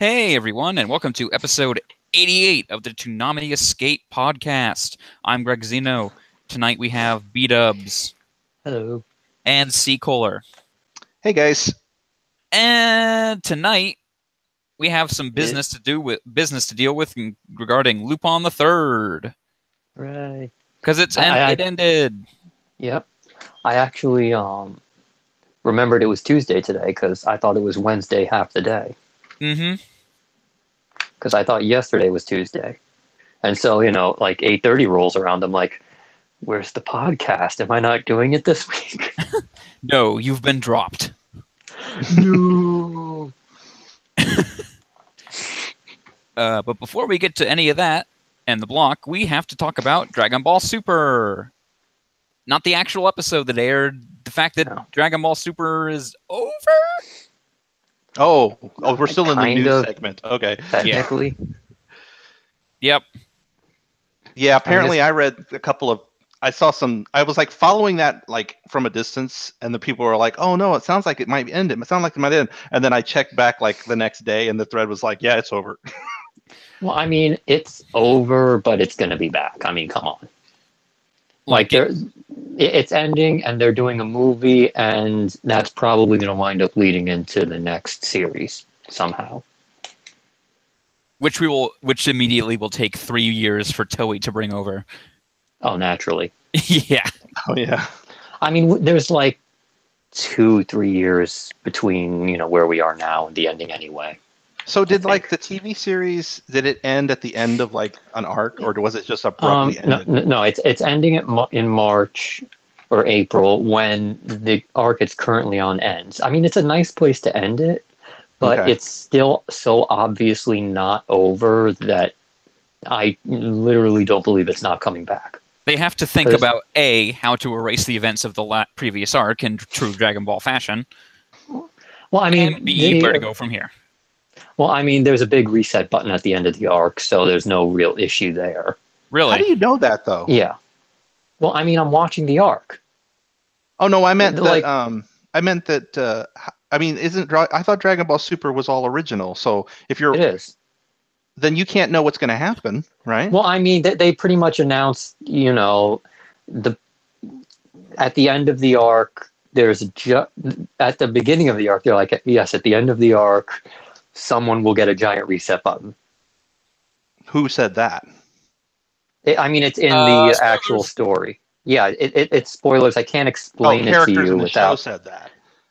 Hey everyone, and welcome to episode 88 of the Toonami Escape podcast. I'm Greg Zeno. Tonight we have B-Dubs Hello. and C. Kohler. Hey guys. And tonight we have some It, business to deal with regarding Lupin the Third. right. Because it ended. Yep. I actually remembered it was Tuesday today because I thought it was Wednesday half the day. Mm-hmm. Because I thought yesterday was Tuesday. And so, like 8:30 rolls around, I'm like, where's the podcast? Am I not doing it this week? No, you've been dropped. No. But before we get to any of that and the block, we have to talk about Dragon Ball Super. Not the actual episode that aired. The fact that Dragon Ball Super is over. Oh, we're still in the Kind news of. segment. Okay. Technically. Yep. Yeah, apparently I read a couple of I saw some I was like following that like from a distance and the people were like, "Oh no, it sounds like it might end. It sounds like it might end." And then I checked back like the next day and the thread was like, "Yeah, it's over." Well, I mean, it's over, but it's going to be back. I mean, come on. It's ending, and they're doing a movie, and that's probably going to wind up leading into the next series somehow. Which immediately will take 3 years for Toei to bring over. Oh, naturally. Yeah. Oh yeah. I mean, there's like 2-3 years between where we are now and the ending anyway. So did like the TV series, did it end at the end of like an arc, or was it just abruptly ended? No, it's ending in March or April when the arc it's currently on ends. I mean, it's a nice place to end it, but Okay. it's still so obviously not over that I literally don't believe it's not coming back. They have to think about A, how to erase the events of the previous arc in true Dragon Ball fashion. Well, I mean, and B, where to go from here. Well, I mean, there's a big reset button at the end of the arc, so there's no real issue there. Really? How do you know that though? Yeah. Well, I mean, I'm watching the arc. Oh no, I meant that. I mean, I thought Dragon Ball Super was all original. So if you're, it is. Then you can't know what's going to happen, right? Well, I mean, they pretty much announced, at the end of the arc, at the beginning of the arc, they're like, yes, at the end of the arc, someone will get a giant reset button. Who said that? I mean, it's in the actual story. Yeah, it's spoilers. I can't explain it to you in the without. Show said that.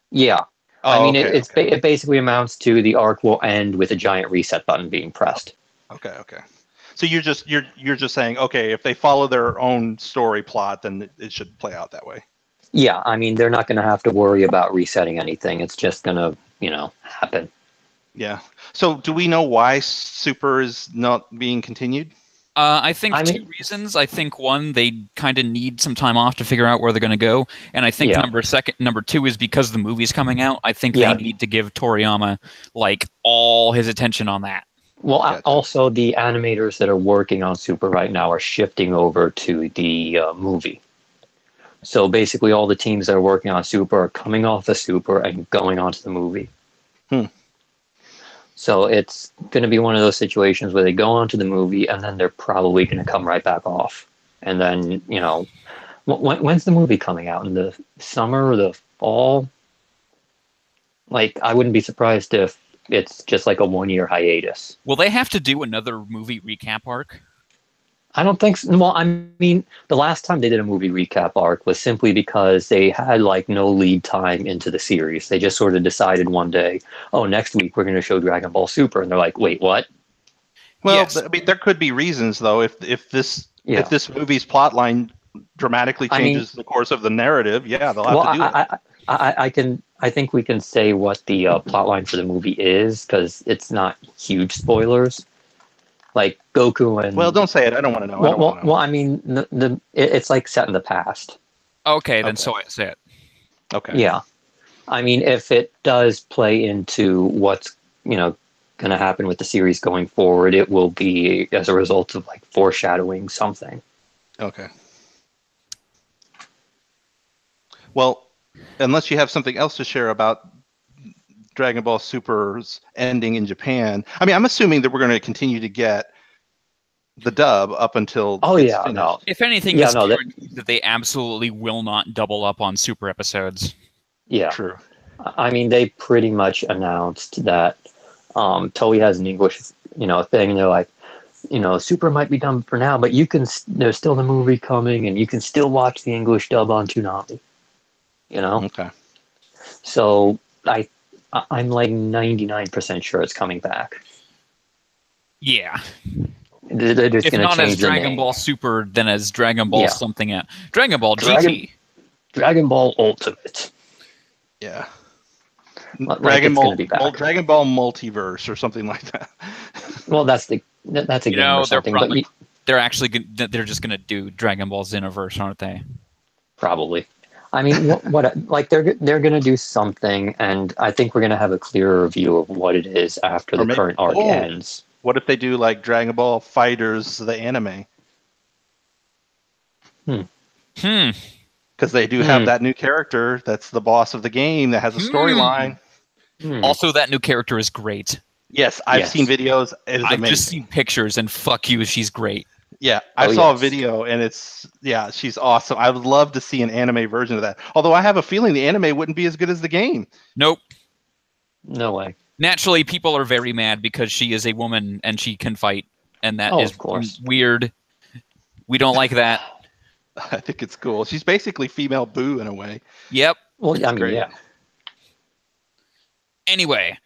Yeah. Oh, I mean, it basically amounts to the arc will end with a giant reset button being pressed. Okay. So you're just saying, okay, if they follow their own story plot, then it should play out that way. Yeah, I mean, they're not going to have to worry about resetting anything. It's just going to, happen. Yeah. So do we know why Super is not being continued? I think two reasons. I think one, they kind of need some time off to figure out where they're going to go, and I think number two is because the movie's coming out. I think they need to give Toriyama like all his attention on that. Well, also the animators that are working on Super right now are shifting over to the movie. So basically, all the teams that are working on Super are coming off the Super and going on to the movie. So it's going to be one of those situations where they go on to the movie and then they're probably going to come right back off. And then, when's the movie coming out? In the summer or the fall? Like, I wouldn't be surprised if it's just like a 1-year hiatus. Will they have to do another movie recap arc? I don't think so. Well, I mean, the last time they did a movie recap arc was simply because they had like no lead time into the series. They just sort of decided one day, oh, next week we're going to show Dragon Ball Super, and they're like, wait, what? Well, yes. I mean, there could be reasons though if this movie's plotline dramatically changes the course of the narrative. Yeah, they'll have to do it. I think we can say what the plotline for the movie is because it's not huge spoilers. Like Goku and don't say it. I don't want to know. Well, I mean, it's like set in the past. Okay, then so say it. Okay. Yeah, I mean, if it does play into what's going to happen with the series going forward, it will be as a result of like foreshadowing something. Okay. Well, unless you have something else to share about Dragon Ball Super's ending in Japan. I mean, I'm assuming that we're going to continue to get the dub up until it's finished. No. If anything, it's guaranteed that they absolutely will not double up on Super episodes. Yeah. True. I mean, they pretty much announced that Toei has an English, thing, and they're like, Super might be done for now, but there's still the movie coming, and you can still watch the English dub on Toonami. Okay. So I'm like 99% sure it's coming back. Yeah. They're just going to change the name. If not as Dragon Ball Super, then as Dragon Ball something else. Dragon Ball GT. Dragon Ball Ultimate. Yeah. Dragon Ball Multiverse or something like that. Well, that's a game or something. They're just going to do Dragon Ball Xenoverse, aren't they? Probably. I mean, they're going to do something, and I think we're going to have a clearer view of what it is after the current arc ends. What if they do like Dragon Ball Fighters, the anime? Because they do have that new character that's the boss of the game that has a storyline. Also, that new character is great. Yes, I've seen videos. I've just seen pictures, and fuck you, she's great. Yeah, I saw a video, and she's awesome. I would love to see an anime version of that. Although I have a feeling the anime wouldn't be as good as the game. Nope. No way. Naturally, people are very mad because she is a woman and she can fight, and that is weird. We don't like that. I think it's cool. She's basically female Boo in a way. Yep. Well, I mean, yeah. Anyway,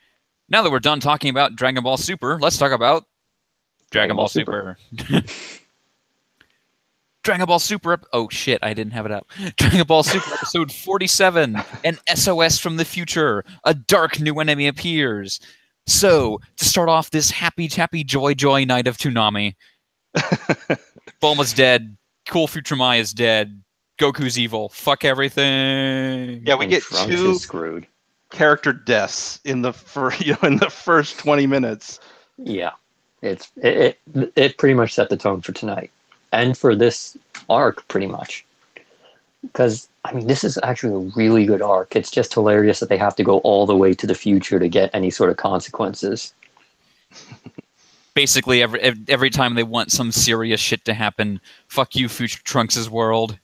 now that we're done talking about Dragon Ball Super, let's talk about Dragon Ball Super. Dragon Ball Super... Oh, shit, I didn't have it up. Dragon Ball Super Episode 47, an SOS from the future. A dark new enemy appears. So, to start off this happy, joy night of Toonami, Bulma's dead. Cool Future Mai is dead. Goku's evil. Fuck everything. Yeah, we get two character deaths in the first 20 minutes. Yeah, it pretty much set the tone for tonight. And for this arc, pretty much. Because, I mean, this is actually a really good arc. It's just hilarious that they have to go all the way to the future to get any sort of consequences. Basically, every time they want some serious shit to happen, fuck you, Future Trunks' world.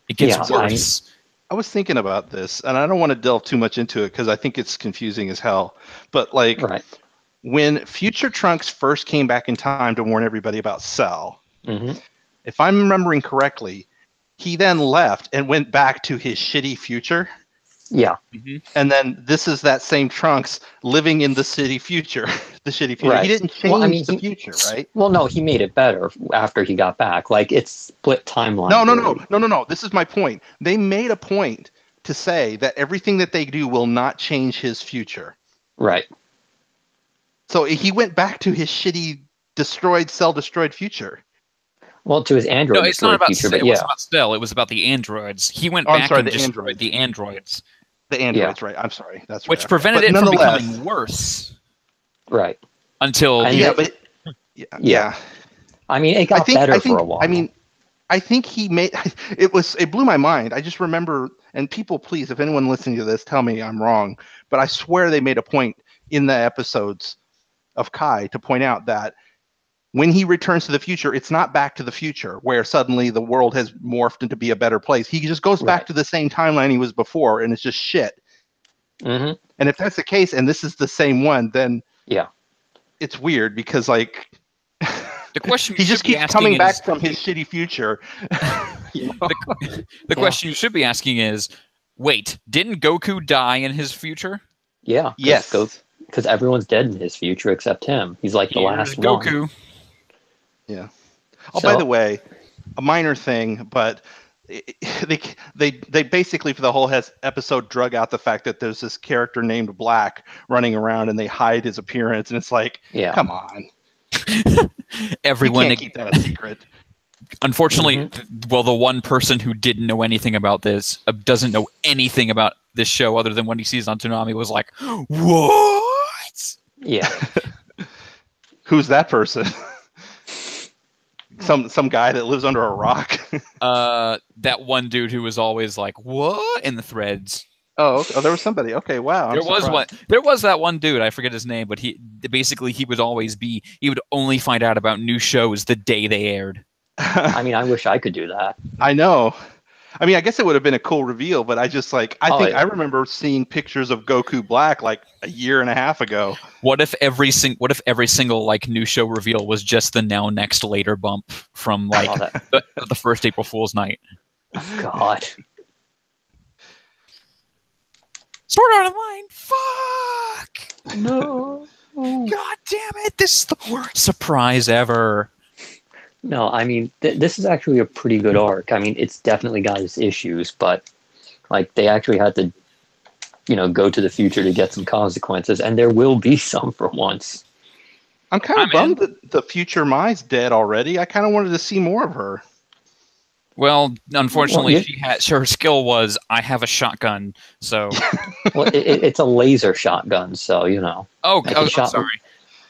It gets worse. I was thinking about this, and I don't want to delve too much into it because I think it's confusing as hell. But, when Future Trunks first came back in time to warn everybody about Cell... Mm-hmm. If I'm remembering correctly, he then left and went back to his shitty future. Yeah. Mm-hmm. And then this is that same Trunks living in the shitty future. Right. He didn't change the future, right? Well, no, he made it better after he got back. Like, it's split timeline. No. This is my point. They made a point to say that everything that they do will not change his future. Right. So he went back to his shitty, cell-destroyed future. Well, to his android. No, it's not about future, it wasn't about Cell. It was about the androids. He went back and destroyed the androids. The androids, right? I'm sorry, that's right. Which prevented it from becoming worse. Right. Until yeah. I mean, it got better for a while. I mean, I think he made it blew my mind. I just remember, and people, please, if anyone listening to this, tell me I'm wrong, but I swear they made a point in the episodes of Kai to point out that when he returns to the future, it's not back to the future where suddenly the world has morphed into be a better place. He just goes back to the same timeline he was before, and it's just shit. Mm-hmm. And if that's the case, and this is the same one, then it's weird because the question he just keeps coming back from his shitty future. The question you should be asking is, wait, didn't Goku die in his future? Yeah. Yes. Because everyone's dead in his future except him. He's like the last Goku. one. Yeah. Oh, by the way, a minor thing, but they basically for the whole episode drug out the fact that there's this character named Black running around and they hide his appearance, and it's like, come on. Everyone can't keep that a secret. Unfortunately, well, the one person who didn't know anything about this, doesn't know anything about this show other than what he sees on Toonami, was like, what? Yeah. Who's that person? Some guy that lives under a rock. That one dude who was always like, what? In the threads. Oh, there was somebody. Okay, wow. There was one. There was that one dude. I forget his name, but he would only find out about new shows the day they aired. I mean, I wish I could do that. I know. I mean, I guess it would have been a cool reveal, but I just I remember seeing pictures of Goku Black like a year and a half ago. What if every single like new show reveal was just the now next later bump from like the first April Fool's night? Oh, God. Sword Art Online. Fuck. No. God damn it! This is the worst surprise ever. No, I mean, this is actually a pretty good arc. I mean, it's definitely got its issues, but like they actually had to, go to the future to get some consequences, and there will be some for once. I'm kind of bummed that the future Mai's dead already. I kind of wanted to see more of her. Well, unfortunately, her skill was, I have a shotgun, so... Well, it's a laser shotgun, so, Oh, I'm sorry.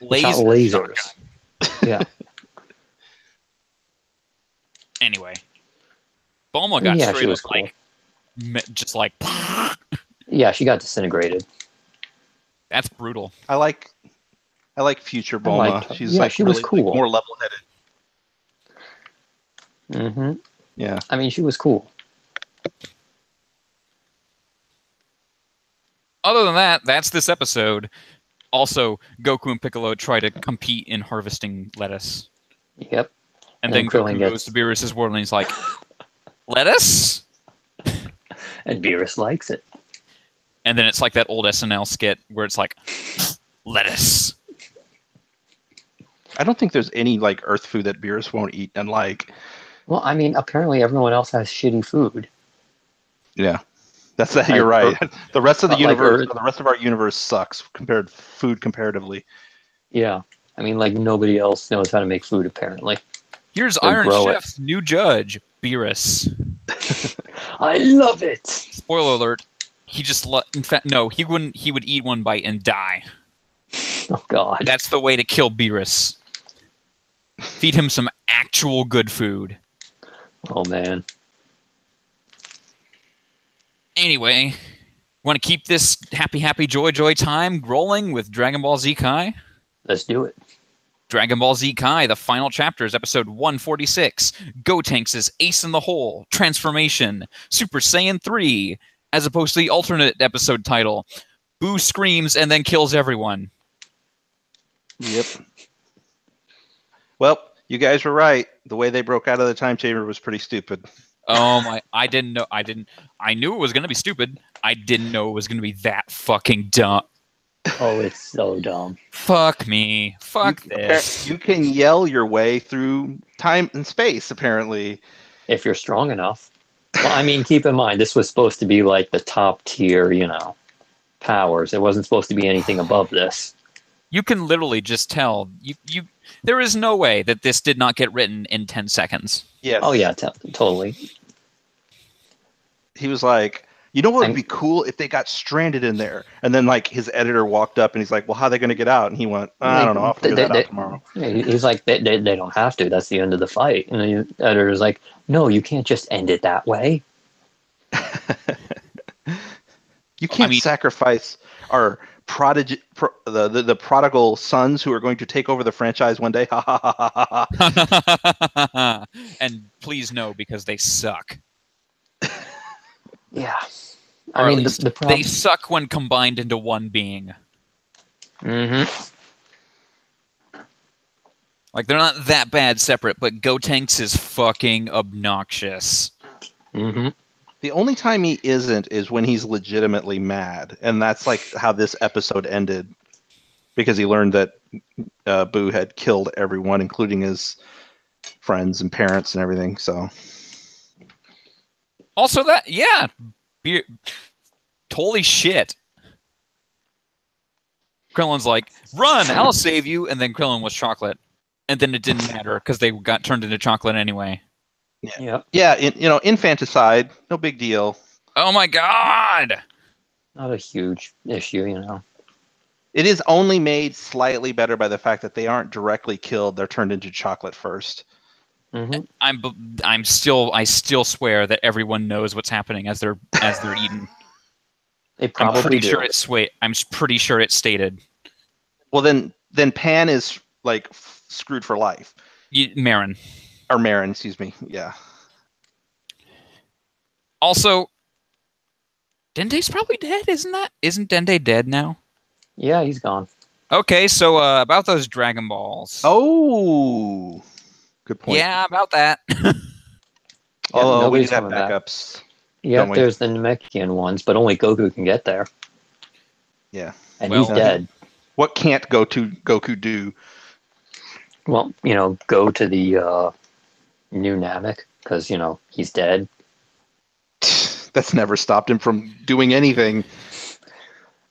Lasers. Yeah. Anyway. Bulma got straight up, cool. just like... Yeah, she got disintegrated. That's brutal. I like future Bulma. She's she was cool. More level-headed. Mm-hmm. Yeah. I mean, she was cool. Other than that, that's this episode. Also, Goku and Piccolo try to compete in harvesting lettuce. Yep. And then Goku goes to Beerus' world and he's like, lettuce? And Beerus likes it. And then it's like that old SNL skit where it's like, lettuce. I don't think there's any like Earth food that Beerus won't eat and like. Well, I mean, apparently everyone else has shitty food. Yeah, that's that. You're right. The rest of the universe, the rest of our universe sucks comparatively. Yeah, I mean, like nobody else knows how to make food. Apparently, here's Iron Chef's new judge, Beerus. I love it. Spoiler alert: he just in fact, no, he wouldn't. He would eat one bite and die. Oh God, that's the way to kill Beerus. Feed him some actual good food. Oh, man. Anyway, want to keep this happy, joy time rolling with Dragon Ball Z Kai? Let's do it. Dragon Ball Z Kai, the final chapter is episode 146. Gotenks' Ace in the Hole, Transformation, Super Saiyan 3, as opposed to the alternate episode title, Boo screams and then kills everyone. Yep. Well, you guys were right. The way they broke out of the time chamber was pretty stupid. Oh my! I didn't know. I knew it was going to be stupid. I didn't know it was going to be that fucking dumb. Oh, it's so dumb. Fuck me. Fuck this. You can yell your way through time and space, apparently. If you're strong enough. Well, I mean, keep in mind, this was supposed to be like the top tier, powers. It wasn't supposed to be anything above this. You can literally just tell. There is no way that this did not get written in 10 seconds. Yes. Oh, yeah, totally. He was like, you know what would be cool if they got stranded in there? And then, like, his editor walked up and he's like, well, how are they going to get out? And he went, I don't know. I'll figure that out tomorrow. He's like, they don't have to. That's the end of the fight. And the editor's like, no, you can't just end it that way. You can't sacrifice our the prodigal sons who are going to take over the franchise one day. Ha ha ha ha ha. And please no, because they suck. Yeah. I mean, the problem... they suck when combined into one being. Mm-hmm. Like, they're not that bad separate, but Gotenks is fucking obnoxious. Mm-hmm. The only time he isn't is when he's legitimately mad. And that's like how this episode ended. Because he learned that Boo had killed everyone, including his friends and parents and everything, so... Also that, yeah. Holy shit. Krillin's like, run, I'll save you. And then Krillin was chocolate. And then it didn't matter because they got turned into chocolate anyway. Yeah. Infanticide, no big deal. Oh my God. Not a huge issue, It is only made slightly better by the fact that they aren't directly killed; they're turned into chocolate first. Mm-hmm. I still swear that everyone knows what's happening as they're eaten. They probably do. I'm pretty sure it's stated. Well, then Pan is like screwed for life. Marin. Or Marin, excuse me. Yeah. Also, Dende's probably dead, isn't that? Isn't Dende dead now? Yeah, he's gone. Okay, so about those Dragon Balls. Oh, good point. Yeah, about that. Oh, we do have backups. Yeah, there's the Namekian ones, but only Goku can get there. Yeah. And he's dead. What can't Goku do? Well, go to the new Namek, because, he's dead. That's never stopped him from doing anything.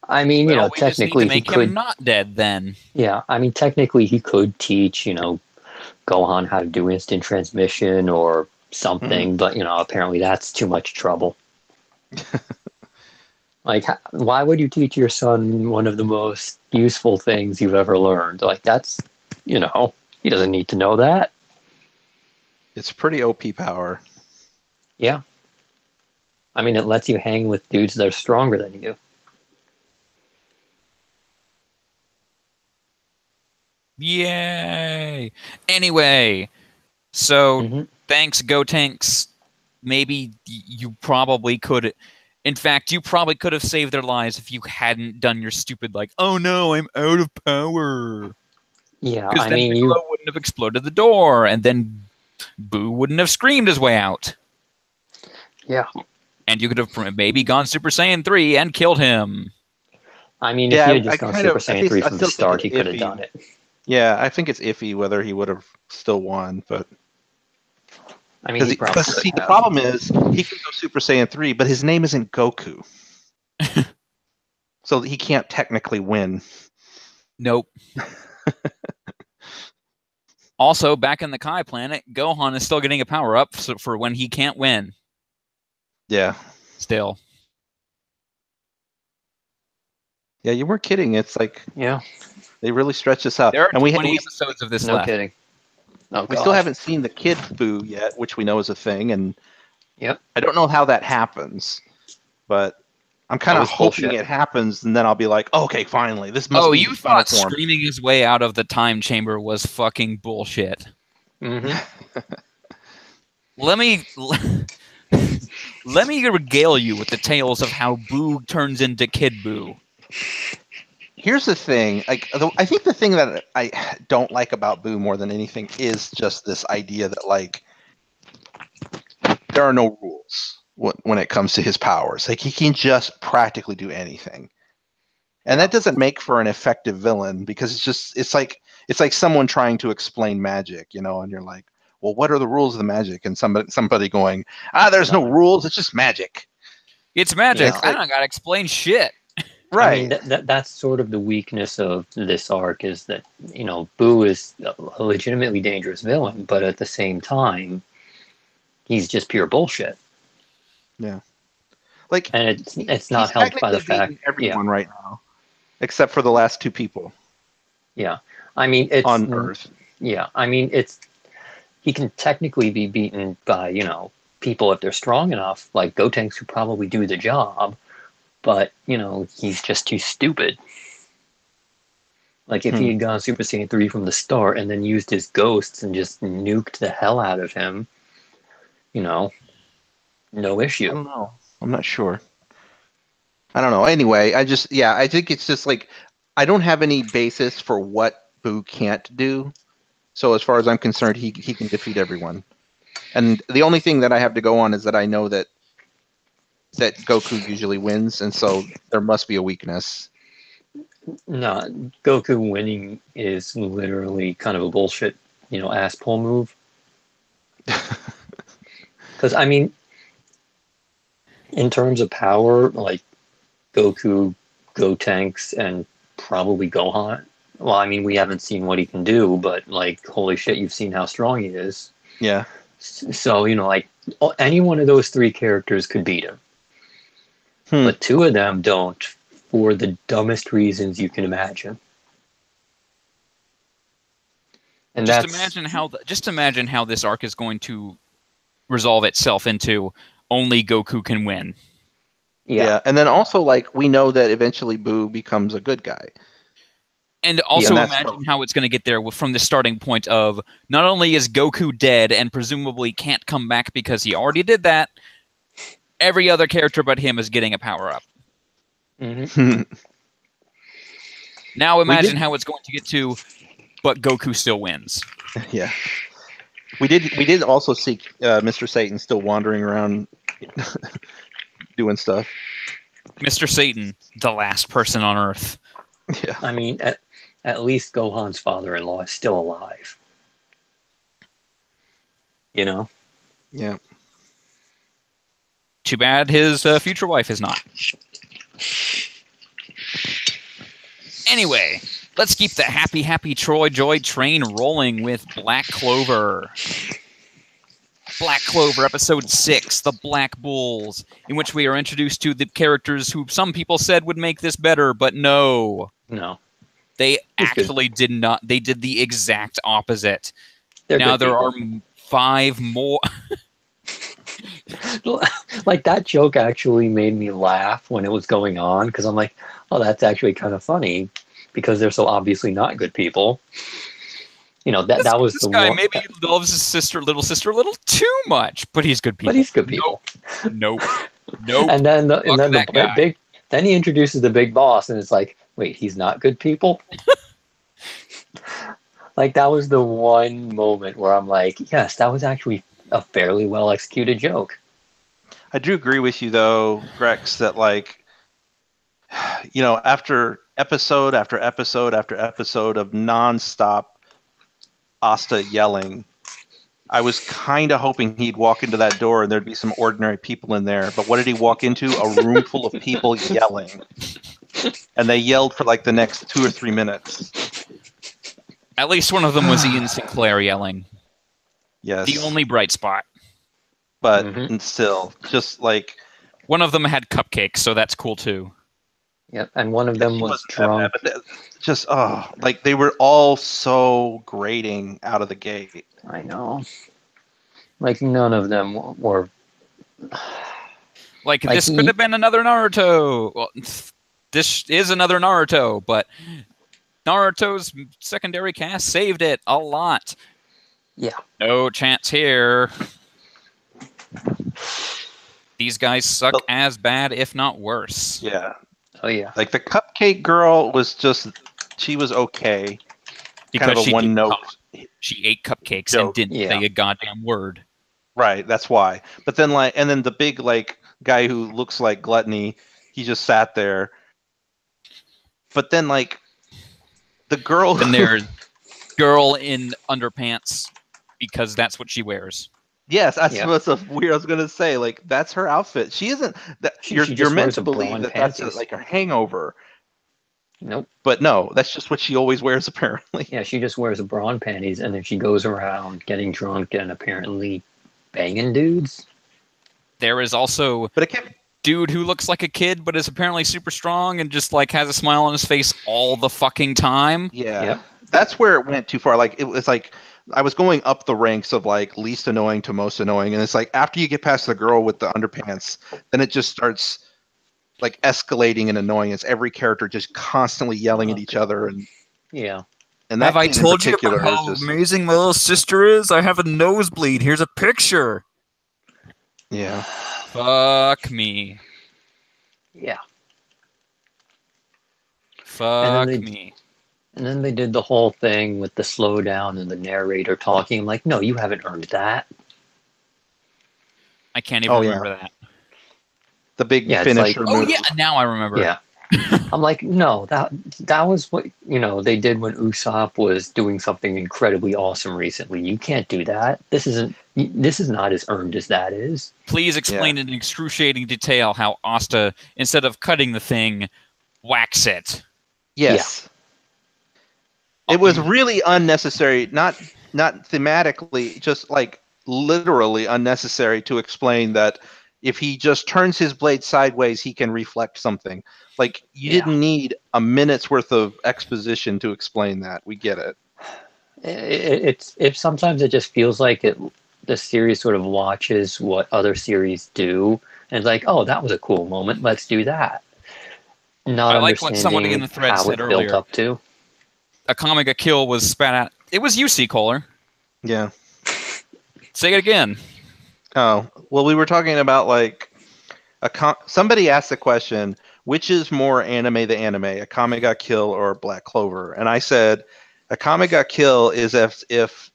I mean, technically he could him not dead then. Yeah, I mean, technically he could teach, Gohan how to do instant transmission or something, but apparently that's too much trouble. Like, why would you teach your son one of the most useful things you've ever learned? Like, that's, he doesn't need to know that. It's pretty OP power. Yeah. I mean, it lets you hang with dudes that are stronger than you. Yay! Anyway, so thanks, Gotenks. Maybe you probably could. In fact, you probably could have saved their lives if you hadn't done your stupid, like, oh no, I'm out of power. Yeah, I mean, you wouldn't have exploded the door, and then Boo wouldn't have screamed his way out. Yeah. And you could have maybe gone Super Saiyan 3 and killed him. I mean, if he had just gone Super Saiyan 3 from the start, he could have done it. Yeah, I think it's iffy whether he would have still won, but I mean, the problem is he can go Super Saiyan 3, but his name isn't Goku, so he can't technically win. Nope. Also, back in the Kai planet, Gohan is still getting a power up for when he can't win. Yeah. Still. Yeah, you weren't kidding. It's like, yeah, they really stretch this out. There are 20 episodes of this left. No kidding. Oh, we still haven't seen the kid Boo yet, which we know is a thing, and yep. I don't know how that happens, but I'm kind of hoping it happens, and then I'll be like, okay, finally, this must be you thought screaming his way out of the time chamber was fucking bullshit. Let me regale you with the tales of how Boo turns into Kid Boo. Here's the thing. I think the thing that I don't like about Boo more than anything is just this idea that, like, there are no rules when it comes to his powers. Like, he can just practically do anything. And that doesn't make for an effective villain, because it's like someone trying to explain magic, and you're like, well, what are the rules of the magic? And somebody going, there's no rules, it's just magic. It's magic. I don't gotta explain shit. Right. I mean, that's sort of the weakness of this arc, is that, Boo is a legitimately dangerous villain, but at the same time, he's just pure bullshit. Yeah. Like, and it's not helped by the fact everyone right now, except for the last two people. Yeah. I mean, it's on Earth. Yeah. I mean, he can technically be beaten by, people if they're strong enough, like Gotenks, who probably do the job. But, he's just too stupid. Like, if he had gone Super Saiyan 3 from the start and then used his ghosts and just nuked the hell out of him, no issue. I don't know. I'm not sure. I don't know. Anyway, I think it's just like, I don't have any basis for what Boo can't do. So as far as I'm concerned, he can defeat everyone. And the only thing that I have to go on is that I know that Goku usually wins, and so there must be a weakness. No, Goku winning is literally kind of a bullshit, ass pull move. Because, I mean, in terms of power, like, Goku, Gotenks, and probably Gohan. Well, I mean, we haven't seen what he can do, but, like, holy shit, you've seen how strong he is. Yeah. So, like, any one of those three characters could beat him. But two of them don't, for the dumbest reasons you can imagine. And just imagine how this arc is going to resolve itself into only Goku can win. Yeah, and then also like we know that eventually Boo becomes a good guy. And also imagine how it's going to get there from the starting point of not only is Goku dead and presumably can't come back because he already did that, every other character but him is getting a power-up. Mm-hmm. Now imagine how it's going to get to, but Goku still wins. Yeah. We did also see Mr. Satan still wandering around doing stuff. Mr. Satan, the last person on Earth. Yeah. I mean, at least Gohan's father-in-law is still alive. You know? Yeah. Too bad his future wife is not. Anyway, let's keep the happy Troy Joy train rolling with Black Clover. Black Clover, episode 6, The Black Bulls, in which we are introduced to the characters who some people said would make this better, but no. No. They actually did not. They did the exact opposite. They're now there people. are 5 more. Like, that joke actually made me laugh when it was going on, because I'm like, oh, that's actually kind of funny, because they're so obviously not good people. You know, that was this the guy one. Maybe he loves his little sister a little too much, but he's good people. But he's good people. Nope. And then he introduces the big boss, and it's like, wait, he's not good people? Like, that was the one moment where I'm like, yes, that was actually a fairly well executed joke. I do agree with you though, Rex, that like, you know, after episode after episode after episode of nonstop Asta yelling, I was kind of hoping he'd walk into that door and there'd be some ordinary people in there. But what did he walk into? A room full of people yelling. And they yelled for like the next 2 or 3 minutes. At least one of them was Ian Sinclair yelling. Yes. The only bright spot. But and still, just like... One of them had cupcakes, so that's cool too. Yep, and one of them was drunk. Just, like they were all so grating out of the gate. I know. Like, none of them were... Like this could have been another Naruto. Well, this is another Naruto, but Naruto's secondary cast saved it a lot. Yeah. No chance here. These guys suck as bad, if not worse. Yeah. Oh, yeah. Like, the cupcake girl was just... She was okay. Because kind of a one-note... She ate cupcakes and didn't say a goddamn word. Right, that's why. But then, like... And then the big, like, guy who looks like Gluttony, he just sat there. But then, like... The girl... And there's girl in underpants, because that's what she wears. Yes, that's weird. I was gonna say, like, that's her outfit. She isn't. You're meant to believe that that's like her hangover. Nope. But no, that's just what she always wears, apparently. Yeah, she just wears bra and panties, and then she goes around getting drunk and apparently banging dudes. There is also dude who looks like a kid, but is apparently super strong and just like has a smile on his face all the fucking time. Yeah, that's where it went too far. Like, it was like. I was going up the ranks of like least annoying to most annoying, and it's like after you get past the girl with the underpants, then it just starts like escalating in annoyance. Every character just constantly yelling at each other, and and that have I told you about how amazing my little sister is? I have a nosebleed. Here's a picture. Yeah. Fuck me. Yeah. Fuck me. And then they did the whole thing with the slowdown and the narrator talking. I'm like, no, you haven't earned that. I can't even remember that. The big finisher move. Oh, yeah, now I remember. Yeah. I'm like, no, that was what, they did when Usopp was doing something incredibly awesome recently. You can't do that. This is not as earned as that is. Please explain in excruciating detail how Asta, instead of cutting the thing, whacks it. Yes. Yeah. It was really unnecessary, not thematically, just like literally unnecessary to explain that if he just turns his blade sideways, he can reflect something. Like, you didn't need a minute's worth of exposition to explain that. We get it. It's sometimes it just feels like the series sort of watches what other series do And it's like, oh, that was a cool moment. Let's do that. Not I like what somebody in understanding the thread how said it built earlier. up to. A Kamiga kill was spat out. It was UC Kohler. Yeah. Say it again. Oh, well, we were talking about like somebody asked the question, which is more anime the anime, a Kamiga kill or Black Clover? And I said, a Kamiga kill is if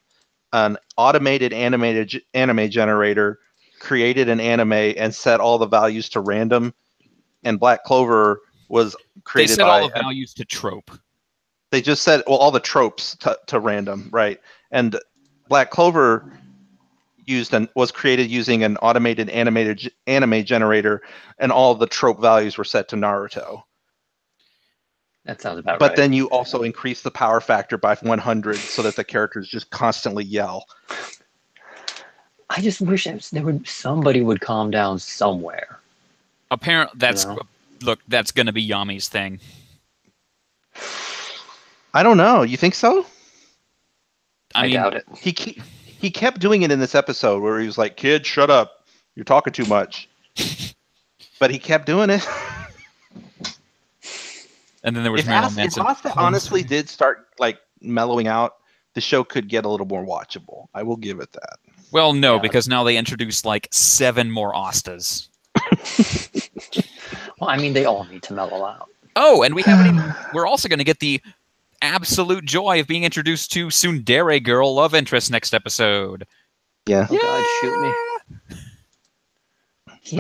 an automated anime generator created an anime and set all the values to random, and Black Clover was created they set by all the values to trope. They just set all the tropes to random, right? And Black Clover was created using an automated anime generator, and all the trope values were set to Naruto. That sounds about right. But then you also increase the power factor by 100 so that the characters just constantly yell. I just wish somebody would calm down somewhere. Apparently, that's going to be Yami's thing. I don't know. You think so? I doubt it. He kept doing it in this episode where he was like, "Kid, shut up. You're talking too much." But he kept doing it. And then there was if Asta honestly did start like mellowing out, the show could get a little more watchable. I will give it that. Well, no, because now they introduced like 7 more Astas. Well, I mean, they all need to mellow out. Oh, and we're also going to get the absolute joy of being introduced to Tsundere Girl love interest next episode. Yeah. Oh, God, shoot me.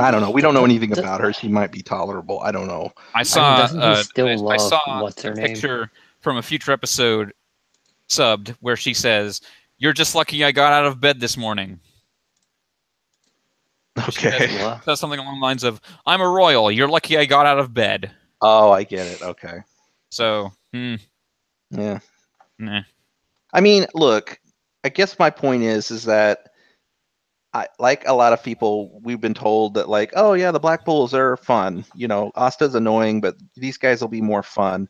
I don't know. We don't know anything about her. She might be tolerable. I don't know. I saw what's her a name? picture from a future episode subbed where she says, "You're just lucky I got out of bed this morning." Okay. Says something along the lines of, "I'm a royal. You're lucky I got out of bed." Oh, I get it. Okay. So, yeah. Nah. I mean, look, I guess my point is that like a lot of people, we've been told that like, oh yeah, the Black Bulls are fun. You know, Asta's annoying, but these guys will be more fun.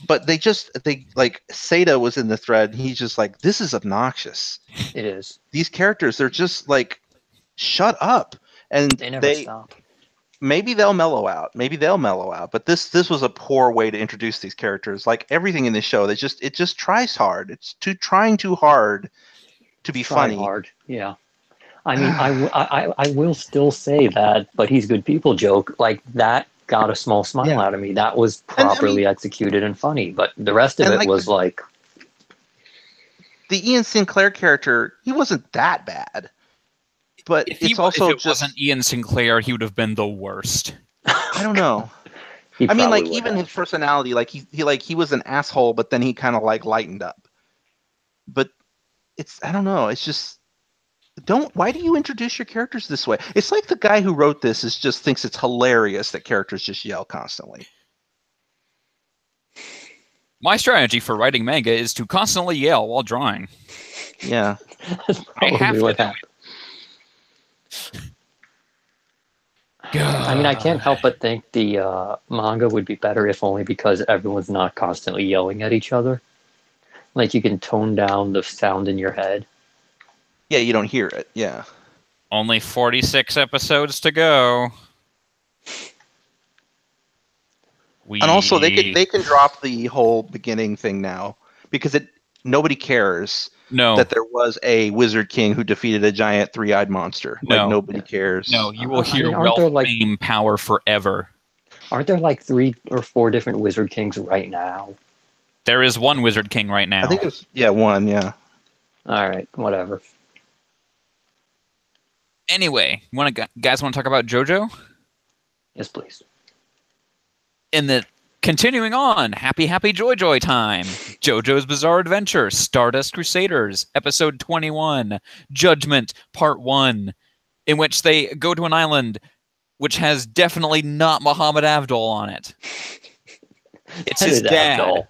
But they like Seda was in the thread. He's just like, this is obnoxious. It is. These characters, they're just like, shut up. And they never stop. Maybe they'll mellow out. But this was a poor way to introduce these characters. Like everything in this show, it just tries hard. It's trying too hard to be funny. Hard, yeah. I mean, I will still say that, but he's good people joke like that got a small smile out of me. That was properly executed and funny, but the rest of it was like the Ian Sinclair character. He wasn't that bad, but if it wasn't Ian Sinclair, he would have been the worst. I don't know. I mean, like even his personality, like he was an asshole, but then he kind of like lightened up. But I don't know. It's just. Why do you introduce your characters this way? It's like the guy who wrote this just thinks it's hilarious that characters just yell constantly. My strategy for writing manga is to constantly yell while drawing. Yeah. I have to. I mean, I can't help but think the manga would be better if only because everyone's not constantly yelling at each other. Like you can tone down the sound in your head. Yeah, you don't hear it. Yeah. Only 46 episodes to go. And also, they can drop the whole beginning thing now because nobody cares that there was a Wizard King who defeated a giant 3-eyed monster. No. Like nobody cares. No, you will hear wealth, fame, power forever. Aren't there like 3 or 4 different Wizard Kings right now? There is one Wizard King right now. I think it's one. Yeah. All right, whatever. Anyway, guys want to talk about JoJo? Yes, please. In the continuing on, happy joy time. JoJo's Bizarre Adventure, Stardust Crusaders, episode 21, Judgment, part 1, in which they go to an island which has definitely not Muhammad Abdul on it. It's his dad. Abdul.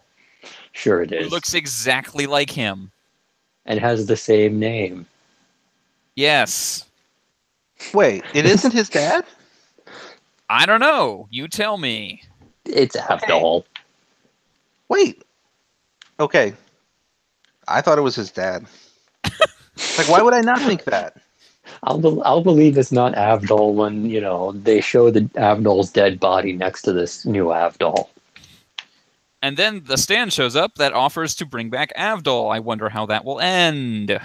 Sure it is. It looks exactly like him. And has the same name. Yes. Wait, it isn't his dad? I don't know. You tell me. It's Abdul. Wait. Okay. I thought it was his dad. Like, why would I not think that? I'll believe it's not Avdol when, they show the Avdol's dead body next to this new Avdol. And then the stand shows up that offers to bring back Avdol. I wonder how that will end.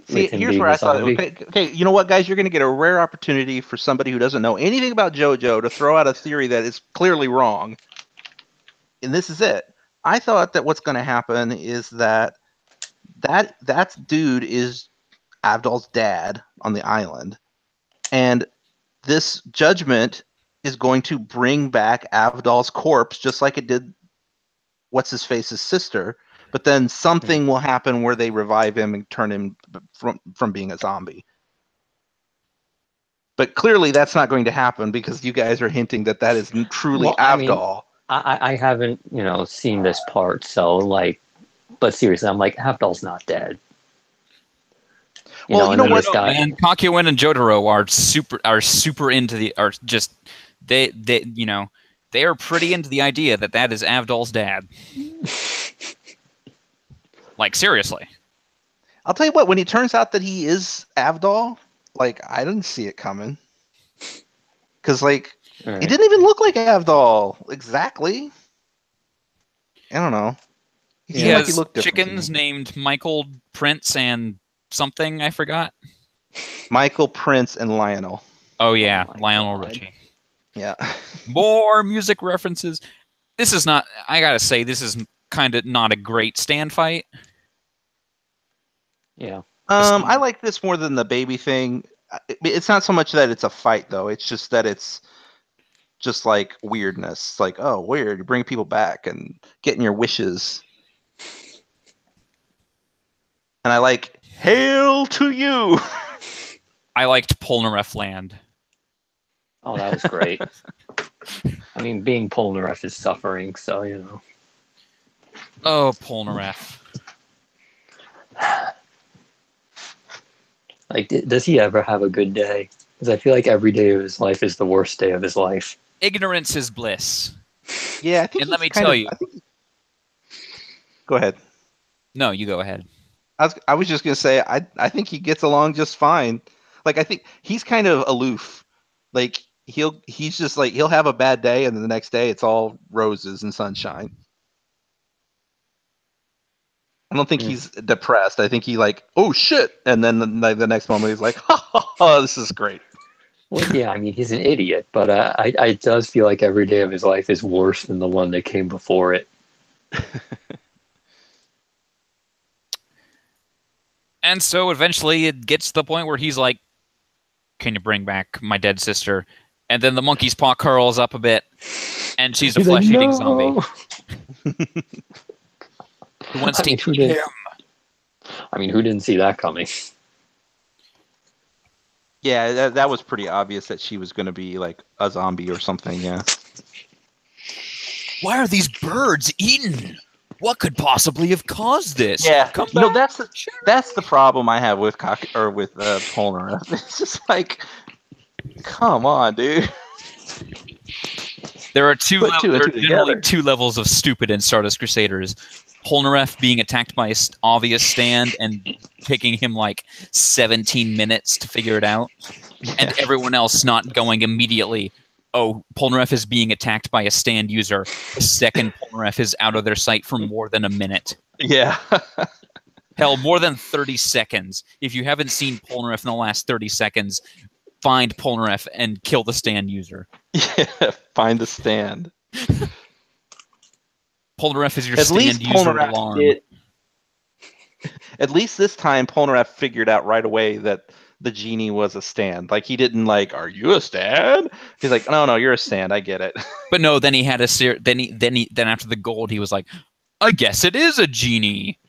See, here's where I thought, okay, you know what, guys? You're going to get a rare opportunity for somebody who doesn't know anything about JoJo to throw out a theory that is clearly wrong. And this is it. I thought that what's going to happen is that dude is Avdol's dad on the island. And this judgment is going to bring back Avdol's corpse, just like it did What's-His-Face's sister. But then something will happen where they revive him and turn him from being a zombie. But clearly that's not going to happen because you guys are hinting that is truly Avdol. I haven't, seen this part, so but seriously, I'm like, Avdol's not dead. You know what? And Kakyoin and Jotaro are super into they are pretty into the idea that is Avdol's dad. Like, seriously. I'll tell you what, when it turns out that he is Avdol, I didn't see it coming. Because, It didn't even look like Avdol, exactly. I don't know. He has chickens named Michael, Prince, and something, I forgot. Michael, Prince, and Lionel. Oh, yeah, Lionel Richie. Yeah. More music references. This is not, I gotta say, this is kind of not a great stand fight. Yeah. I like this more than the baby thing. It's not so much that it's a fight, though. It's just that it's just weirdness. It's oh, weird. You bring people back and getting your wishes. And I like, hail to you. I liked Polnareff Land. Oh, that was great. I mean, being Polnareff is suffering, so, Oh, Polnareff. Does he ever have a good day? Because I feel like every day of his life is the worst day of his life. Ignorance is bliss. Yeah, I think. And let me tell you. Go ahead. No, you go ahead. I was just gonna say I think he gets along just fine. I think he's kind of aloof. He'll have a bad day, and then the next day it's all roses and sunshine. I don't think he's depressed. I think he oh shit, and then the next moment he's like, ha ha ha, this is great. Well, yeah, I mean he's an idiot, but it does feel like every day of his life is worse than the one that came before it. And so eventually it gets to the point where he's like, "Can you bring back my dead sister?" And then the monkey's paw curls up a bit, and she's a flesh-eating zombie. Who wants to eat him? I mean, who didn't see that coming? Yeah, that was pretty obvious that she was going to be a zombie or something. Yeah. Why are these birds eaten? What could possibly have caused this? Yeah, that's the problem I have with Polnareff. It's just come on, dude. There are generally two levels of stupid in Stardust Crusaders. Polnareff being attacked by an obvious stand and taking him 17 minutes to figure it out, and everyone else not going immediately. Oh, Polnareff is being attacked by a stand user. The second Polnareff is out of their sight for more than a minute. Yeah. Hell, more than 30 seconds. If you haven't seen Polnareff in the last 30 seconds, find Polnareff and kill the stand user. Yeah, find the stand. Polnareff is your stand user alarm. At least this time, Polnareff figured out right away that the genie was a stand. He didn't are you a stand? He's like, no, you're a stand. I get it. But no, then he had then after the gold, he was like, I guess it is a genie.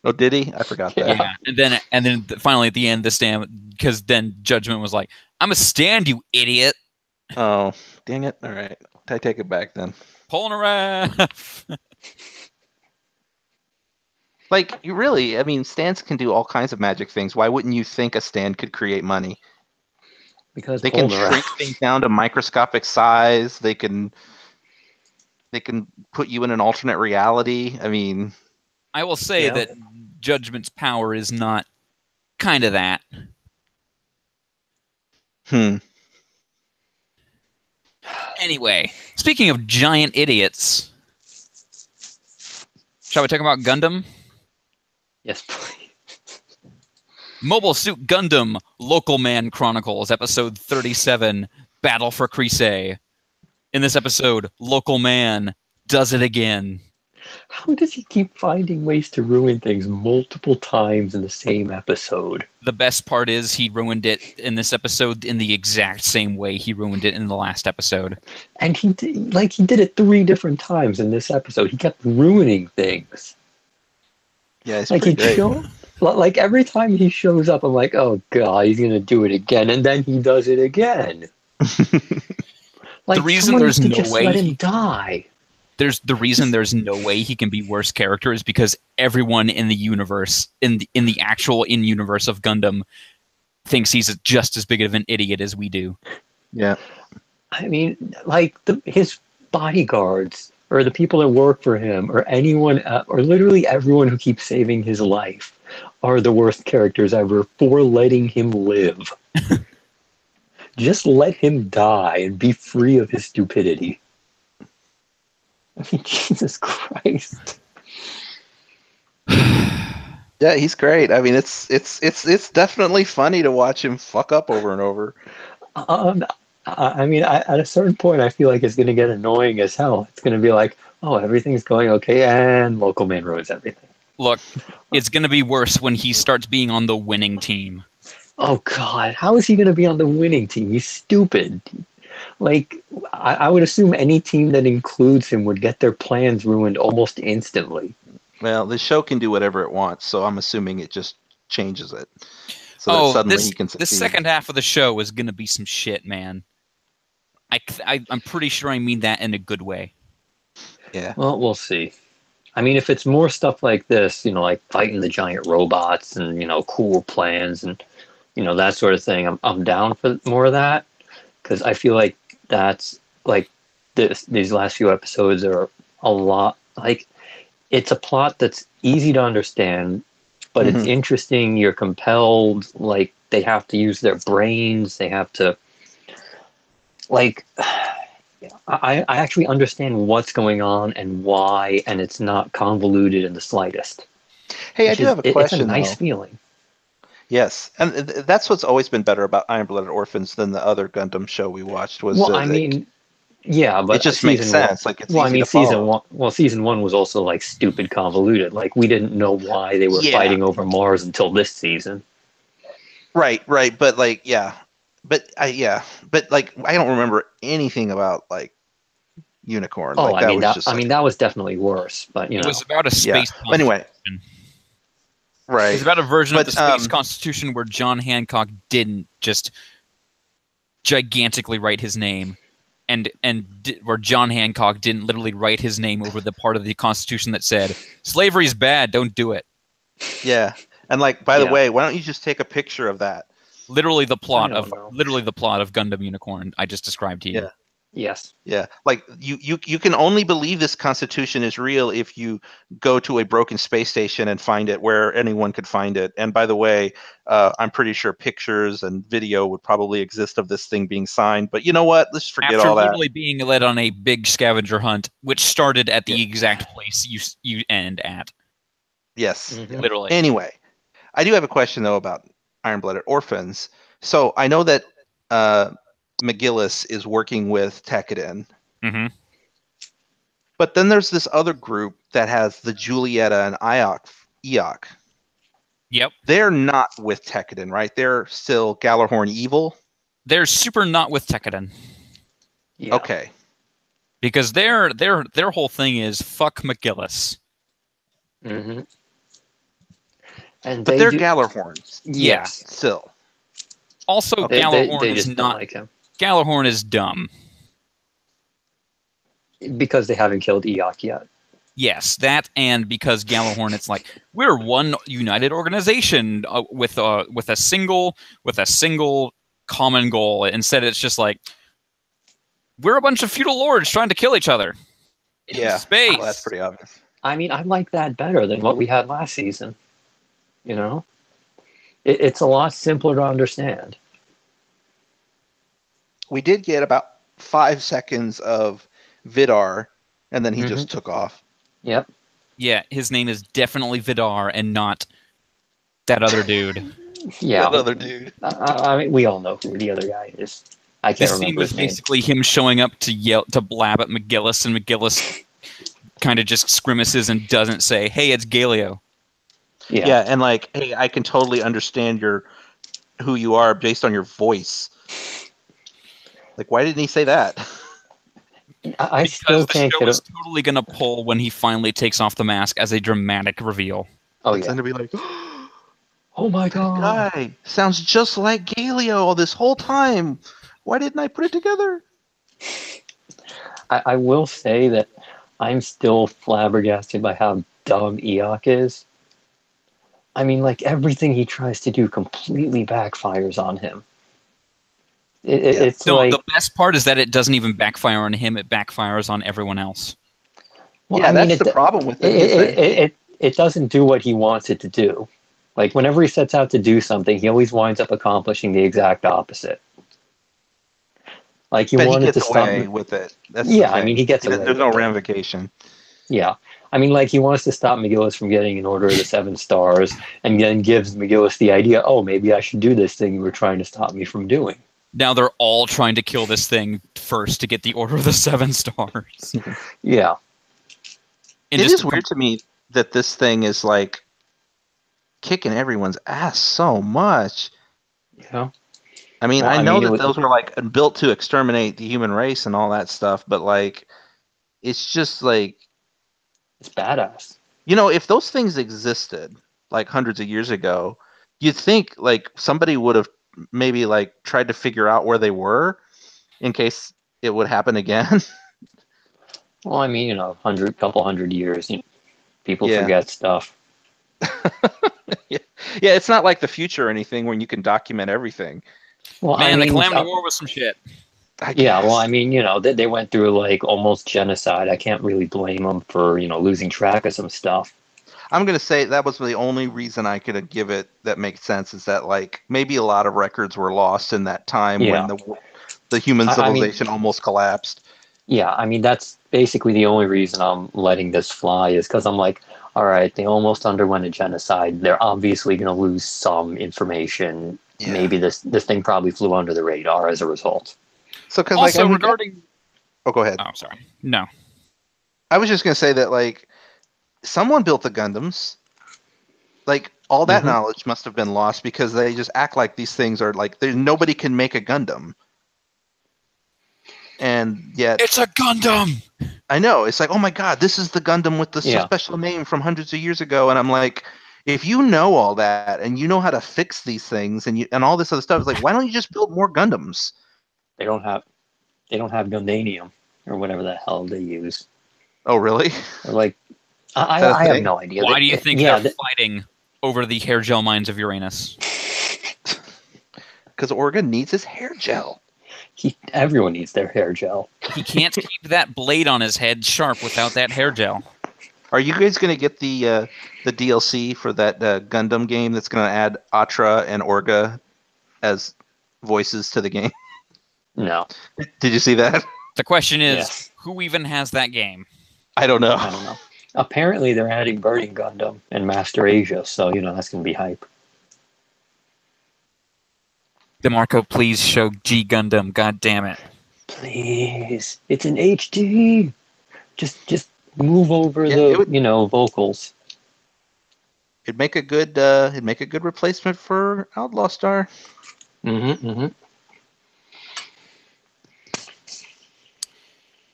Oh, did he? I forgot that. Yeah, and then finally at the end, the stand, because then Judgment was like, I'm a stand, you idiot. Oh, dang it! All right, I take it back then. Polnareff. You really, I mean, stands can do all kinds of magic things. Why wouldn't you think a stand could create money? Because they can shrink things down to microscopic size. They can put you in an alternate reality. I mean, I will say that Judgment's power is not kind of that. Anyway, speaking of giant idiots, shall we talk about Gundam? Yes, please. Mobile Suit Gundam Local Man Chronicles, Episode 37, Battle for Crise. In this episode, Local Man does it again. How does he keep finding ways to ruin things multiple times in the same episode? The best part is he ruined it in this episode in the exact same way he ruined it in the last episode. And he did it 3 different times in this episode. He kept ruining things. Yeah, it's pretty great. Like every time he shows up, I'm like, oh god, he's gonna do it again, and then he does it again. Like, the reason there's no just way let him die. The reason there's no way he can be worst character is because everyone in the universe, in the actual in-universe of Gundam, thinks he's just as big of an idiot as we do. Yeah. I mean, like his bodyguards or the people that work for him or anyone or literally everyone who keeps saving his life are the worst characters ever for letting him live. Just let him die and be free of his stupidity. I mean, Jesus Christ. Yeah, he's great. I mean, it's definitely funny to watch him fuck up over and over. I mean, at a certain point, I feel like it's going to get annoying as hell. It's going to be like, oh, everything's going okay, and Local Man ruins everything. Look, it's going to be worse when he starts being on the winning team. Oh, God. How is he going to be on the winning team? He's stupid. Like, I would assume any team that includes him would get their plans ruined almost instantly. Well, the show can do whatever it wants, so I'm assuming it just changes it. So that suddenly he can succeed. The second half of the show is going to be some shit, man. I'm pretty sure I mean that in a good way. Yeah. Well, we'll see. I mean, if it's more stuff like this, like fighting the giant robots and, cool plans and, that sort of thing, I'm down for more of that. Because I feel like that's, like, these last few episodes are a lot, like, it's a plot that's easy to understand, but it's interesting, you're compelled, like, they have to use their brains, they have to, like, I actually understand what's going on and why, and it's not convoluted in the slightest. Hey, I do have a question, It's a nice feeling. Yes, and that's what's always been better about Iron-Blooded Orphans than the other Gundam show we watched. Was well, I mean, yeah, but it just makes sense. Like, it's easy to follow. Season 1 was also like stupid convoluted. Like, we didn't know why they were fighting over Mars until this season. Right, but like, but like, I don't remember anything about like Unicorn. Oh, like, I mean, that was definitely worse. But it was about a space. Yeah. Anyway. Right. It's about a version of the Space Constitution where John Hancock didn't just gigantically write his name, and where John Hancock didn't literally write his name over the part of the Constitution that said slavery's bad, don't do it. Yeah, and like, by the way, why don't you just take a picture of that? Literally the plot of Gundam Unicorn I just described to you. Yeah. Yes. Yeah, like you can only believe this Constitution is real if you go to a broken space station and find it where anyone could find it. And by the way, I'm pretty sure pictures and video would probably exist of this thing being signed. But you know what? Let's forget all that. After literally being led on a big scavenger hunt, which started at the exact place you end at. Yes, literally. Anyway, I do have a question though about Iron-Blooded Orphans. So I know that McGillis is working with Tekkadan. But then there's this other group that has the Julieta and Eok. Yep. They're not with Tekkadan, right? They're still Galahorn evil? They're super not with Tekkadan. Yeah. Okay. Because their whole thing is fuck McGillis. And but they're Galahorns. Yeah. Still. Also, Galahorn is not like him. Galahorn is dumb. Because they haven't killed Eok yet. Yes, that, and because Galahorn, it's like, we're one united organization with a single common goal. Instead, it's just like, we're a bunch of feudal lords trying to kill each other in space. Well, that's pretty obvious. I mean, I like that better than what we had last season. It's a lot simpler to understand. We did get about 5 seconds of Vidar, and then he just took off. Yep. Yeah, his name is definitely Vidar and not that other dude. Yeah. That other dude. I mean, we all know who the other guy is. I can't This scene remember was his name. basically him showing up to blab at McGillis, and McGillis kind of just grimaces and doesn't say, "Hey, it's Galio." Yeah, and like, hey, I can totally understand who you are based on your voice. Like, why didn't he say that? I still can't the show is totally going to pull when he finally takes off the mask as a dramatic reveal. Oh, It's yeah. going to be like, oh my god, guy sounds just like Galio this whole time. Why didn't I put it together? I will say that I'm still flabbergasted by how dumb Eok is. I mean, like, everything he tries to do completely backfires on him. It's no, like... the best part is that it doesn't even backfire on him, it backfires on everyone else. Well, yeah, I mean, that's the problem with it. It doesn't do what he wants it to do. Like, whenever he sets out to do something, he always winds up accomplishing the exact opposite. Like, he wanted to stop away with it. That's I mean, he gets away. There's no ramification. Yeah. I mean, like, he wants to stop McGillis from getting an Order of the Seven Stars, and then gives McGillis the idea, oh, maybe I should do this thing you were trying to stop me from doing. Now they're all trying to kill this thing first to get the Order of the Seven Stars. Yeah. And it is weird to me that this thing is, like, kicking everyone's ass so much. Yeah. I mean, I know that those were, like, built to exterminate the human race and all that stuff, but, like, it's just, like... It's badass. You know, if those things existed, like, hundreds of years ago, you'd think, like, somebody would have maybe, like, tried to figure out where they were in case it would happen again. Well, I mean, couple hundred years, people forget stuff. Yeah, it's not like the future or anything when you can document everything. Well, man, the Calamity War was some shit. Yeah, well, I mean, they went through, like, almost genocide. I can't really blame them for, losing track of some stuff. I'm going to say that was the only reason I could give it that makes sense, is that, like, maybe a lot of records were lost in that time when the human civilization almost collapsed. Yeah, I mean, that's basically the only reason I'm letting this fly, is because I'm like, all right, they almost underwent a genocide. They're obviously going to lose some information. Yeah. Maybe this thing probably flew under the radar as a result. So, because, also, like, regarding... Oh, go ahead. Oh, sorry. No. I was just going to say that, like, someone built the Gundams. Like, all that knowledge must have been lost because they just act like these things are, like, nobody can make a Gundam. And yet... It's a Gundam! I know. It's like, oh my god, this is the Gundam with the special name from hundreds of years ago. And I'm like, if you know all that, and you know how to fix these things, and all this other stuff, it's like, why don't you just build more Gundams? They don't have Gundanium, or whatever the hell they use. Oh, really? Or, like, I have no idea. Why do you think they're fighting over the hair gel mines of Uranus? Because Orga needs his hair gel. Everyone needs their hair gel. He can't keep that blade on his head sharp without that hair gel. Are you guys going to get the DLC for that Gundam game that's going to add Atra and Orga as voices to the game? No. Did you see that? The question is, who even has that game? I don't know. Apparently, they're adding Burning Gundam and Master Asia, so, that's going to be hype. DeMarco, please show G Gundam. God damn it! Please, it's an HD. Just move over the vocals. It'd make a good replacement for Outlaw Star.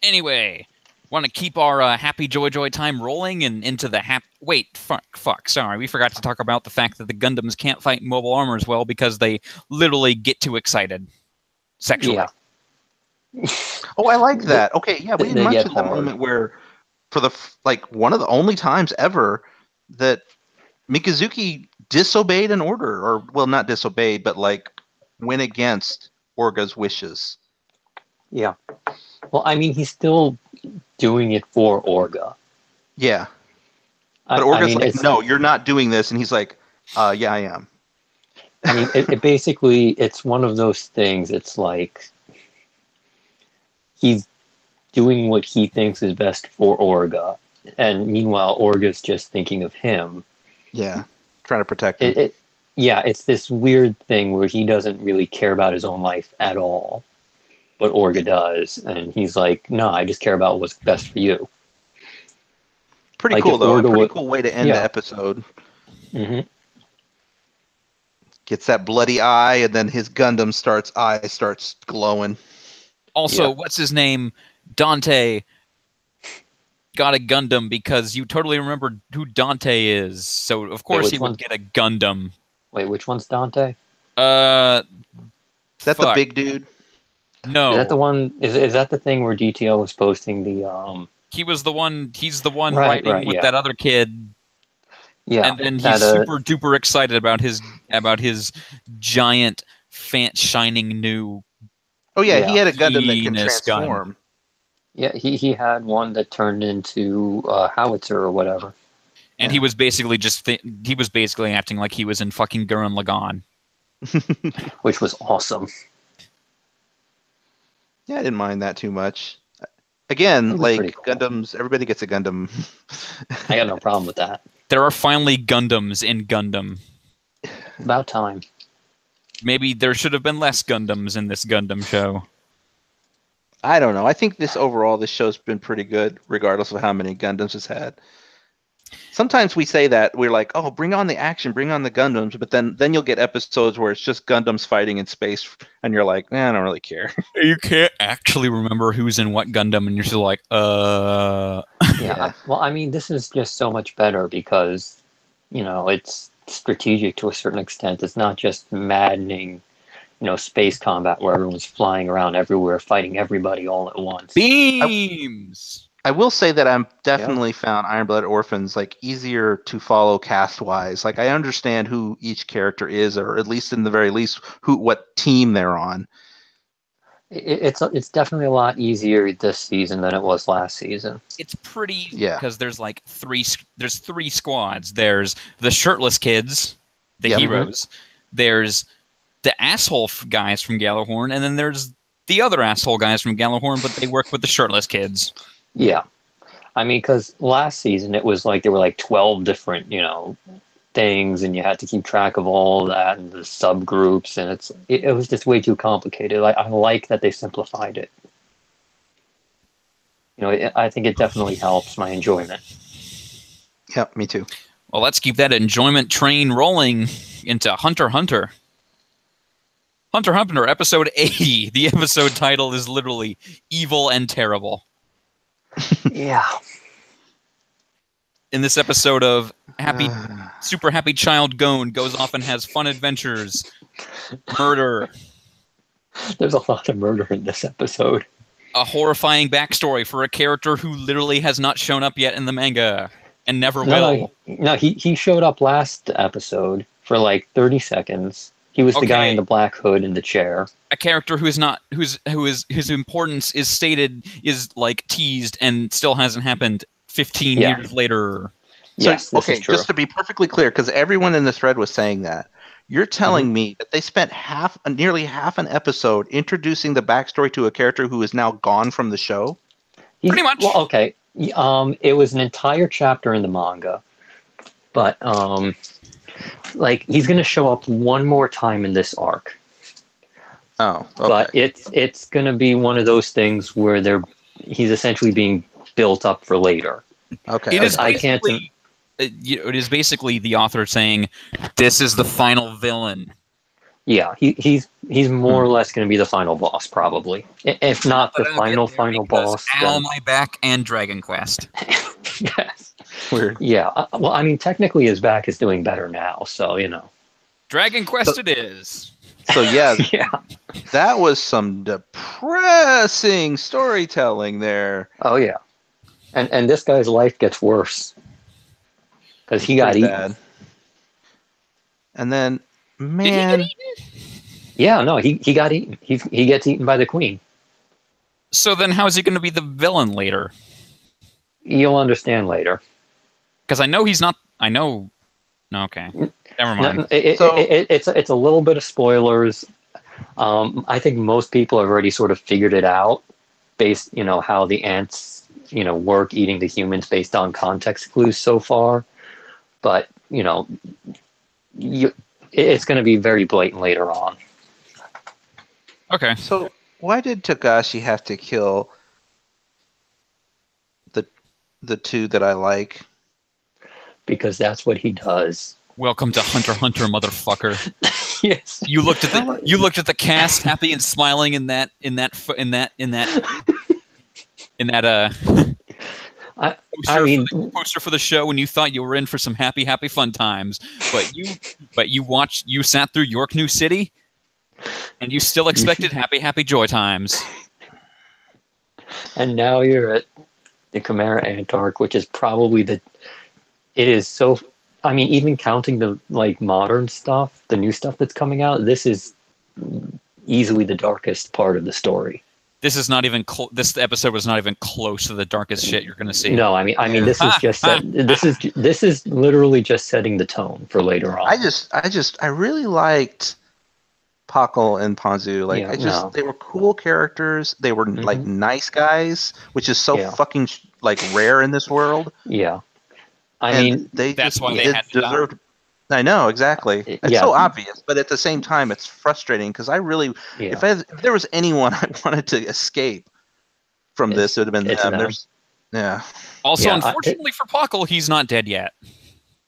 Anyway, want to keep our happy joy time rolling and into the fuck. Sorry, we forgot to talk about the fact that the Gundams can't fight mobile armors well because they literally get too excited sexually. Yeah. Oh, I like that. Okay, yeah, we didn't mention that moment where, for one of the only times ever that Mikazuki disobeyed an order, or, well, not disobeyed, but, like, went against Orga's wishes. Yeah. Well, I mean, he's still doing it for Orga. Yeah. But Orga's like, no, you're not doing this. And he's like, yeah, I am. I mean, it basically, it's one of those things. It's like he's doing what he thinks is best for Orga, and meanwhile, Orga's just thinking of him. Yeah, trying to protect him. Yeah, it's this weird thing where he doesn't really care about his own life at all, but Orga does, and he's like, "No, I just care about what's best for you." Pretty like cool, though. A pretty Orga cool way to end the episode. Mm-hmm. Gets that bloody eye, and then his Gundam eye starts glowing. Also, what's his name? Dante got a Gundam because you totally remember who Dante is. So, of course, he would get a Gundam. Wait, which one's Dante? Is that the big dude? No. Is that the one? Is that the thing where DTL was posting the? He was the one. He's the one writing with that other kid. Yeah, and then he's super duper excited about his giant, shining new. Oh yeah, he had a Gundam that can transform. Gun. Yeah, he had one that turned into a howitzer or whatever. And he was basically acting like he was in fucking Gurren Lagann, which was awesome. Yeah, I didn't mind that too much. Again, like cool. Gundams, everybody gets a Gundam. I got no problem with that. There are finally Gundams in Gundam. About time. Maybe there should have been less Gundams in this Gundam show. I don't know. I think this show's been pretty good, regardless of how many Gundams it's had. Sometimes we say that we're like, "Oh, bring on the action, bring on the Gundams," but then you'll get episodes where it's just Gundams fighting in space, and you're like, "I don't really care." You can't actually remember who's in what Gundam, and you're just like, Yeah. Well, I mean, this is just so much better because, it's strategic to a certain extent. It's not just maddening, space combat where everyone's flying around everywhere, fighting everybody all at once. Beams. I will say that I'm definitely found Iron Blood Orphans easier to follow cast wise. Like I understand who each character is, or at least in the very least what team they're on. It's definitely a lot easier this season than it was last season. It's pretty because there's three squads. There's the shirtless kids, the heroes. There's the asshole guys from Gjallarhorn, and then there's the other asshole guys from Gjallarhorn, but they work with the shirtless kids. Yeah. I mean, because last season it was there were 12 different, things, and you had to keep track of all that and the subgroups, and it was just way too complicated. I like that they simplified it. I think it definitely helps my enjoyment. Yep, me too. Well, let's keep that enjoyment train rolling into Hunter x Hunter. Hunter x Hunter, episode 80. The episode title is literally Evil and Terrible. Yeah. In this episode of super happy child Gon goes off and has fun adventures. Murder. There's a lot of murder in this episode. A horrifying backstory for a character who literally has not shown up yet in the manga and never will. No, he showed up last episode for 30 seconds. He was the guy in the black hood in the chair. A character whose importance is teased and still hasn't happened 15 years later. So, yes, okay, just to be perfectly clear, because everyone in the thread was saying that, you're telling me that they spent nearly half an episode introducing the backstory to a character who is now gone from the show? Pretty much. Well, okay. It was an entire chapter in the manga, but he's going to show up one more time in this arc. Oh, okay. But it's going to be one of those things where he's essentially being built up for later. Okay. It is basically the author saying, "This is the final villain." Yeah, he's more or less going to be the final boss, probably. If not the final boss. Ow, my back and Dragon Quest. Yes. Weird. Yeah. Well, I mean, technically his back is doing better now, so Dragon Quest it is. So yeah, yeah, that was some depressing storytelling there. Oh yeah, and this guy's life gets worse because he got eaten. Bad. And then, man, yeah, no, he got eaten. He gets eaten by the queen. So then, how is he going to be the villain later? You'll understand later. Because I know he's not. I know Okay, never mind. It's a little bit of spoilers. I think most people have already sort of figured it out, based, how the ants, work eating the humans based on context clues so far. But it's going to be very blatant later on. Okay. So why did Togashi have to kill the two that I like? Because that's what he does. Welcome to Hunter x Hunter, motherfucker. Yes. You looked at the cast, happy and smiling in that poster for the show, and you thought you were in for some happy fun times. But you sat through York New City, and you still expected happy joy times. And now you're at the Chimera Ant arc, which is probably even counting the modern stuff, the new stuff that's coming out, this is easily the darkest part of the story. This is not even this episode was not even close to the darkest shit you're going to see. No, I mean this is just this is literally just setting the tone for later on. I really liked Pakal and Ponzu. They were cool characters. They were nice guys, which is so fucking rare in this world. Yeah. That's why they had to deserve. I know, exactly. It's so obvious, but at the same time, it's frustrating because I really, if there was anyone I wanted to escape from this, it would have been them. Also, unfortunately for Pakal, he's not dead yet.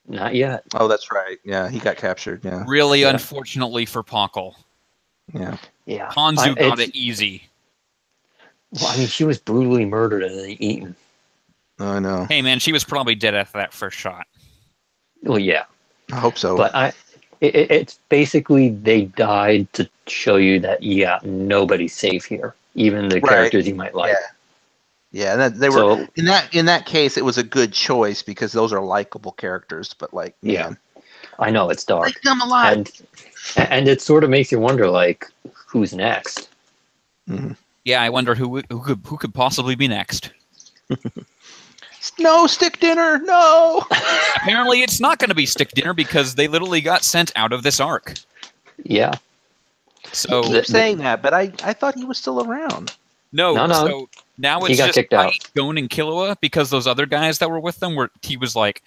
Not yet. Oh, that's right. Yeah, he got captured. Yeah. Really, unfortunately for Pakal. Yeah. Yeah. Ponzu got it easy. Well, she was brutally murdered and then eaten. I know. Hey, man, she was probably dead after that first shot. Well, yeah. I hope so. But it's basically they died to show you that nobody's safe here, even the characters you might like. Yeah, and they were in that case. It was a good choice because those are likable characters. But I know it's dark. Like them a lot, and it sort of makes you wonder, who's next. Mm-hmm. Yeah, I wonder who could possibly be next. No, Stick Dinner, no! Apparently it's not going to be Stick Dinner because they literally got sent out of this arc. Yeah. So you keep saying that, but I thought he was still around. No. So now it's just Gon and Killua because those other guys that were with them he was like,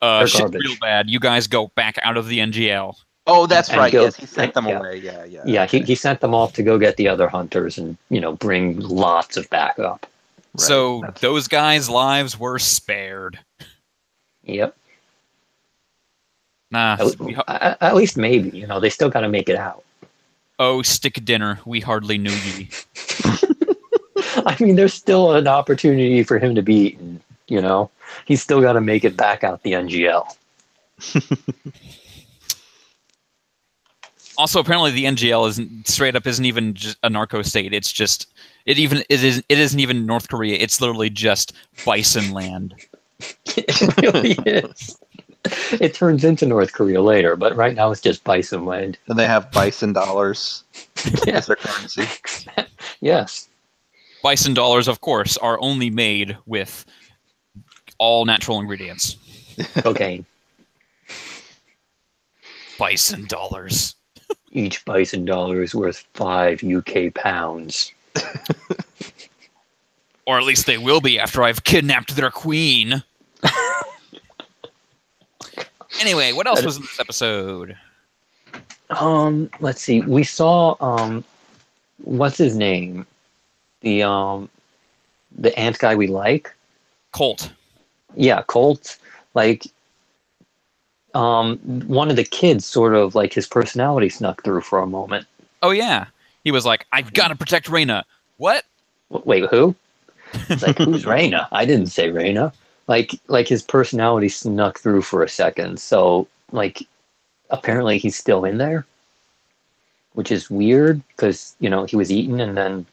shit's real bad. You guys go back out of the NGL. Oh, that's right. Yes, he sent them away. Yeah. Yeah, he sent them off to go get the other hunters and, bring lots of backup. Right. So those guys' lives were spared. Yep. Nah. At least maybe, they still got to make it out. Oh, Stick Dinner, we hardly knew ye. There's still an opportunity for him to be eaten, He's still got to make it back out the NGL. Also, apparently the NGL isn't even just a narco state. It's just it isn't even North Korea. It's literally just bison land. It really is. It turns into North Korea later, but right now it's just bison land. And they have bison dollars as their currency. Yes. Bison dollars, of course, are only made with all natural ingredients. Cocaine. Bison dollars. Each bison dollar is worth 5 UK pounds. Or at least they will be after I've kidnapped their queen. Anyway, what else was in this episode? Let's see. We saw what's his name? The ant guy we like? Colt. Yeah, Colt. One of the kids sort of his personality snuck through for a moment. Oh yeah. He was like, I've got to protect Reina. What? Wait, who? It's who's Reina? I didn't say Reina. His personality snuck through for a second. So, apparently he's still in there, which is weird because, he was eaten and then.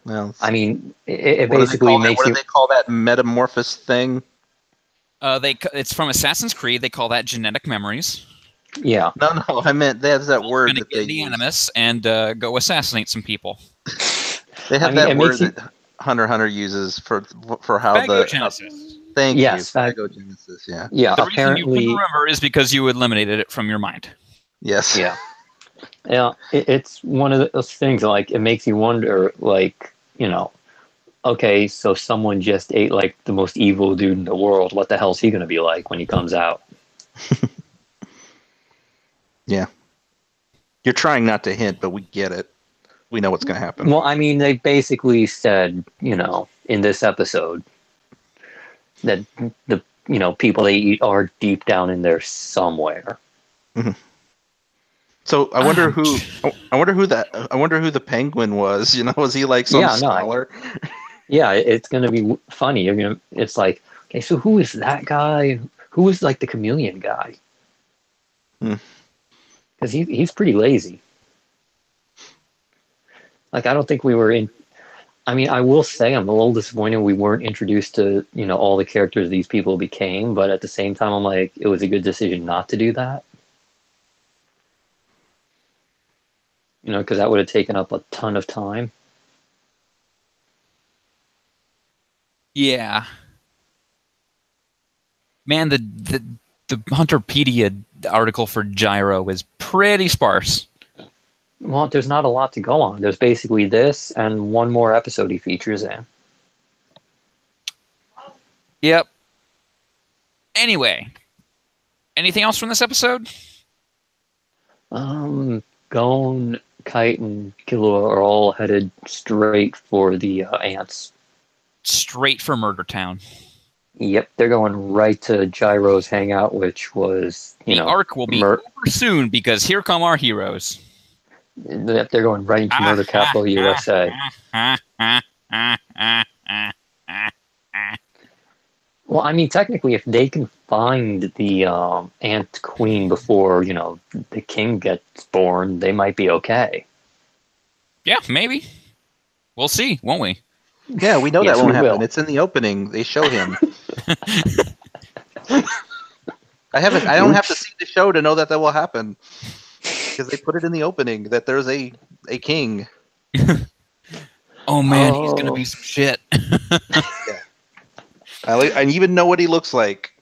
Well, it basically makes you. What do they call that metamorphosis thing? It's from Assassin's Creed. They call that genetic memories. Yeah. No. I meant there's that word that they use. Animus and go assassinate some people. They have that word that Hunter x Hunter uses for how Phagogenesis. Thank you. Yes, Phagogenesis, yeah. yeah. The reason you Apparently, couldn't remember is because you eliminated it from your mind. Yes. yeah, yeah. It's one of those things. Like it makes you wonder. Like okay, so someone just ate like the most evil dude in the world. What the hell is he going to be like when he comes out? Yeah. You're trying not to hint, but we get it. We know what's going to happen. Well, I mean, they basically said, in this episode that the people they eat are deep down in there somewhere. Mm-hmm. So I wonder who the penguin was. Was he like some scholar? Yeah, it's gonna be funny. It's like, okay, so who is that guy? Who is like the chameleon guy? Because he's pretty lazy. Like I don't think we were in. I mean, I will say I'm a little disappointed we weren't introduced to all the characters these people became. But at the same time, I'm like, it was a good decision not to do that. Because that would have taken up a ton of time. Yeah. Man, the Hunterpedia article for Gyro is pretty sparse. Well, there's not a lot to go on. There's basically this and one more episode he features in. Yep. Anyway, anything else from this episode? Gon, Kite, and Killua are all headed straight for the ants. Straight for Murder Town. Yep, they're going right to Gyro's hangout, which was, the arc will be over soon because here come our heroes. Yep, they're going right into Murder Capital USA. Well, I mean, technically, if they can find the Ant Queen before, the king gets born, they might be okay. Yeah, maybe. We'll see, won't we? Yeah, we know that won't happen. It's in the opening. They show him. I don't have to see the show to know that will happen. Because they put it in the opening that there's a king. Oh man, he's gonna be some shit. Yeah. I even know what he looks like.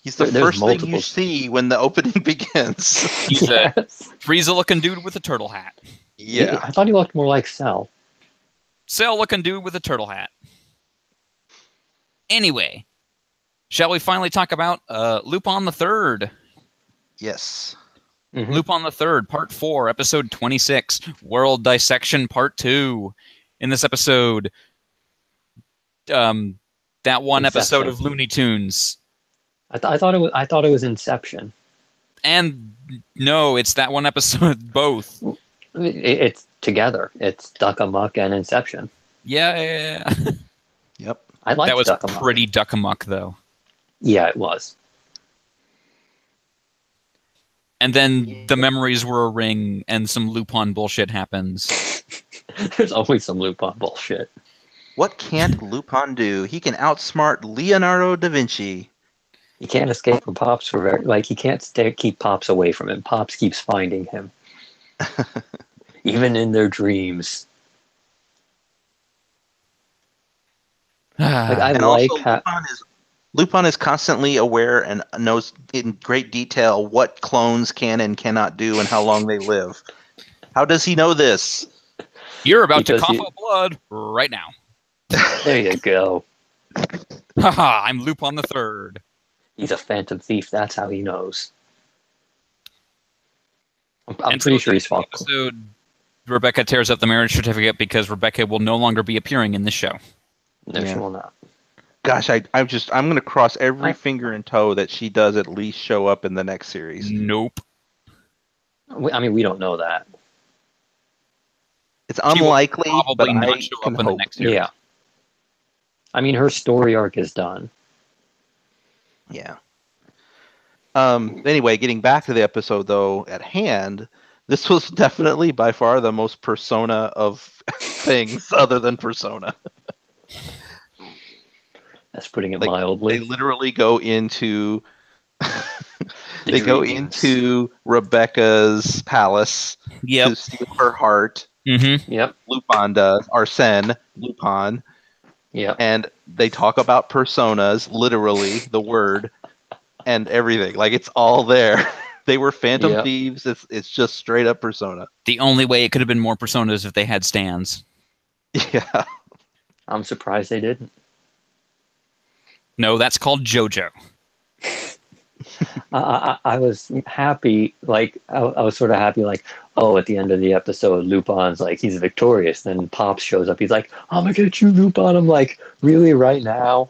He's the first thing you see when the opening begins. He's a Frieza-looking dude with a turtle hat. Yeah. I thought he looked more like Cell. Cell-looking dude with a turtle hat. Anyway, shall we finally talk about Lupin the Third? Yes. Mm-hmm. Lupin the Third, Part 4, Episode 26, World Dissection Part 2. In this episode, that one episode of Looney Tunes. I thought it was Inception. And no, it's that one episode, both. It's together. It's Duck Amuck and Inception. Yeah. Yep. I like that was Duck Amuck. Pretty Duck Amuck, though. Yeah, it was. And then the memories were a ring, and some Lupin bullshit happens. There's always some Lupin bullshit. What can't Lupin do? He can outsmart Leonardo da Vinci. He can't escape from Pops he can't keep Pops away from him. Pops keeps finding him. Even in their dreams. Lupin is constantly aware and knows in great detail what clones can and cannot do and how long they live. How does he know this? You're about to cough up blood right now. There you go. Haha, I'm Lupin the Third. He's a phantom thief. That's how he knows. I'm pretty sure he's false. Episode, Rebecca tears up the marriage certificate because Rebecca will no longer be appearing in this show. No, she will not. Gosh, I'm going to cross every finger and toe that she does at least show up in the next series. Nope. I mean, we don't know that. It's unlikely, but not show up in the next series. Yeah. I mean, her story arc is done. Yeah. Anyway, getting back to the episode, though, at hand, this was definitely by far the most Persona of things other than Persona. That's putting it mildly. They literally go into into Rebecca's palace to steal her heart. Mm-hmm. Yep. Lupin does. Arsène Lupin. Yeah. And they talk about personas, literally the word and everything. Like it's all there. They were Phantom Thieves. It's just straight up Persona. The only way it could have been more Persona is if they had stands. Yeah. I'm surprised they didn't. No, that's called JoJo. I was happy, like, I was sort of happy, like, oh, at the end of the episode, Lupin's like, he's victorious. Then Pops shows up. He's like, I'm going to get you, Lupin. I'm like, really, right now?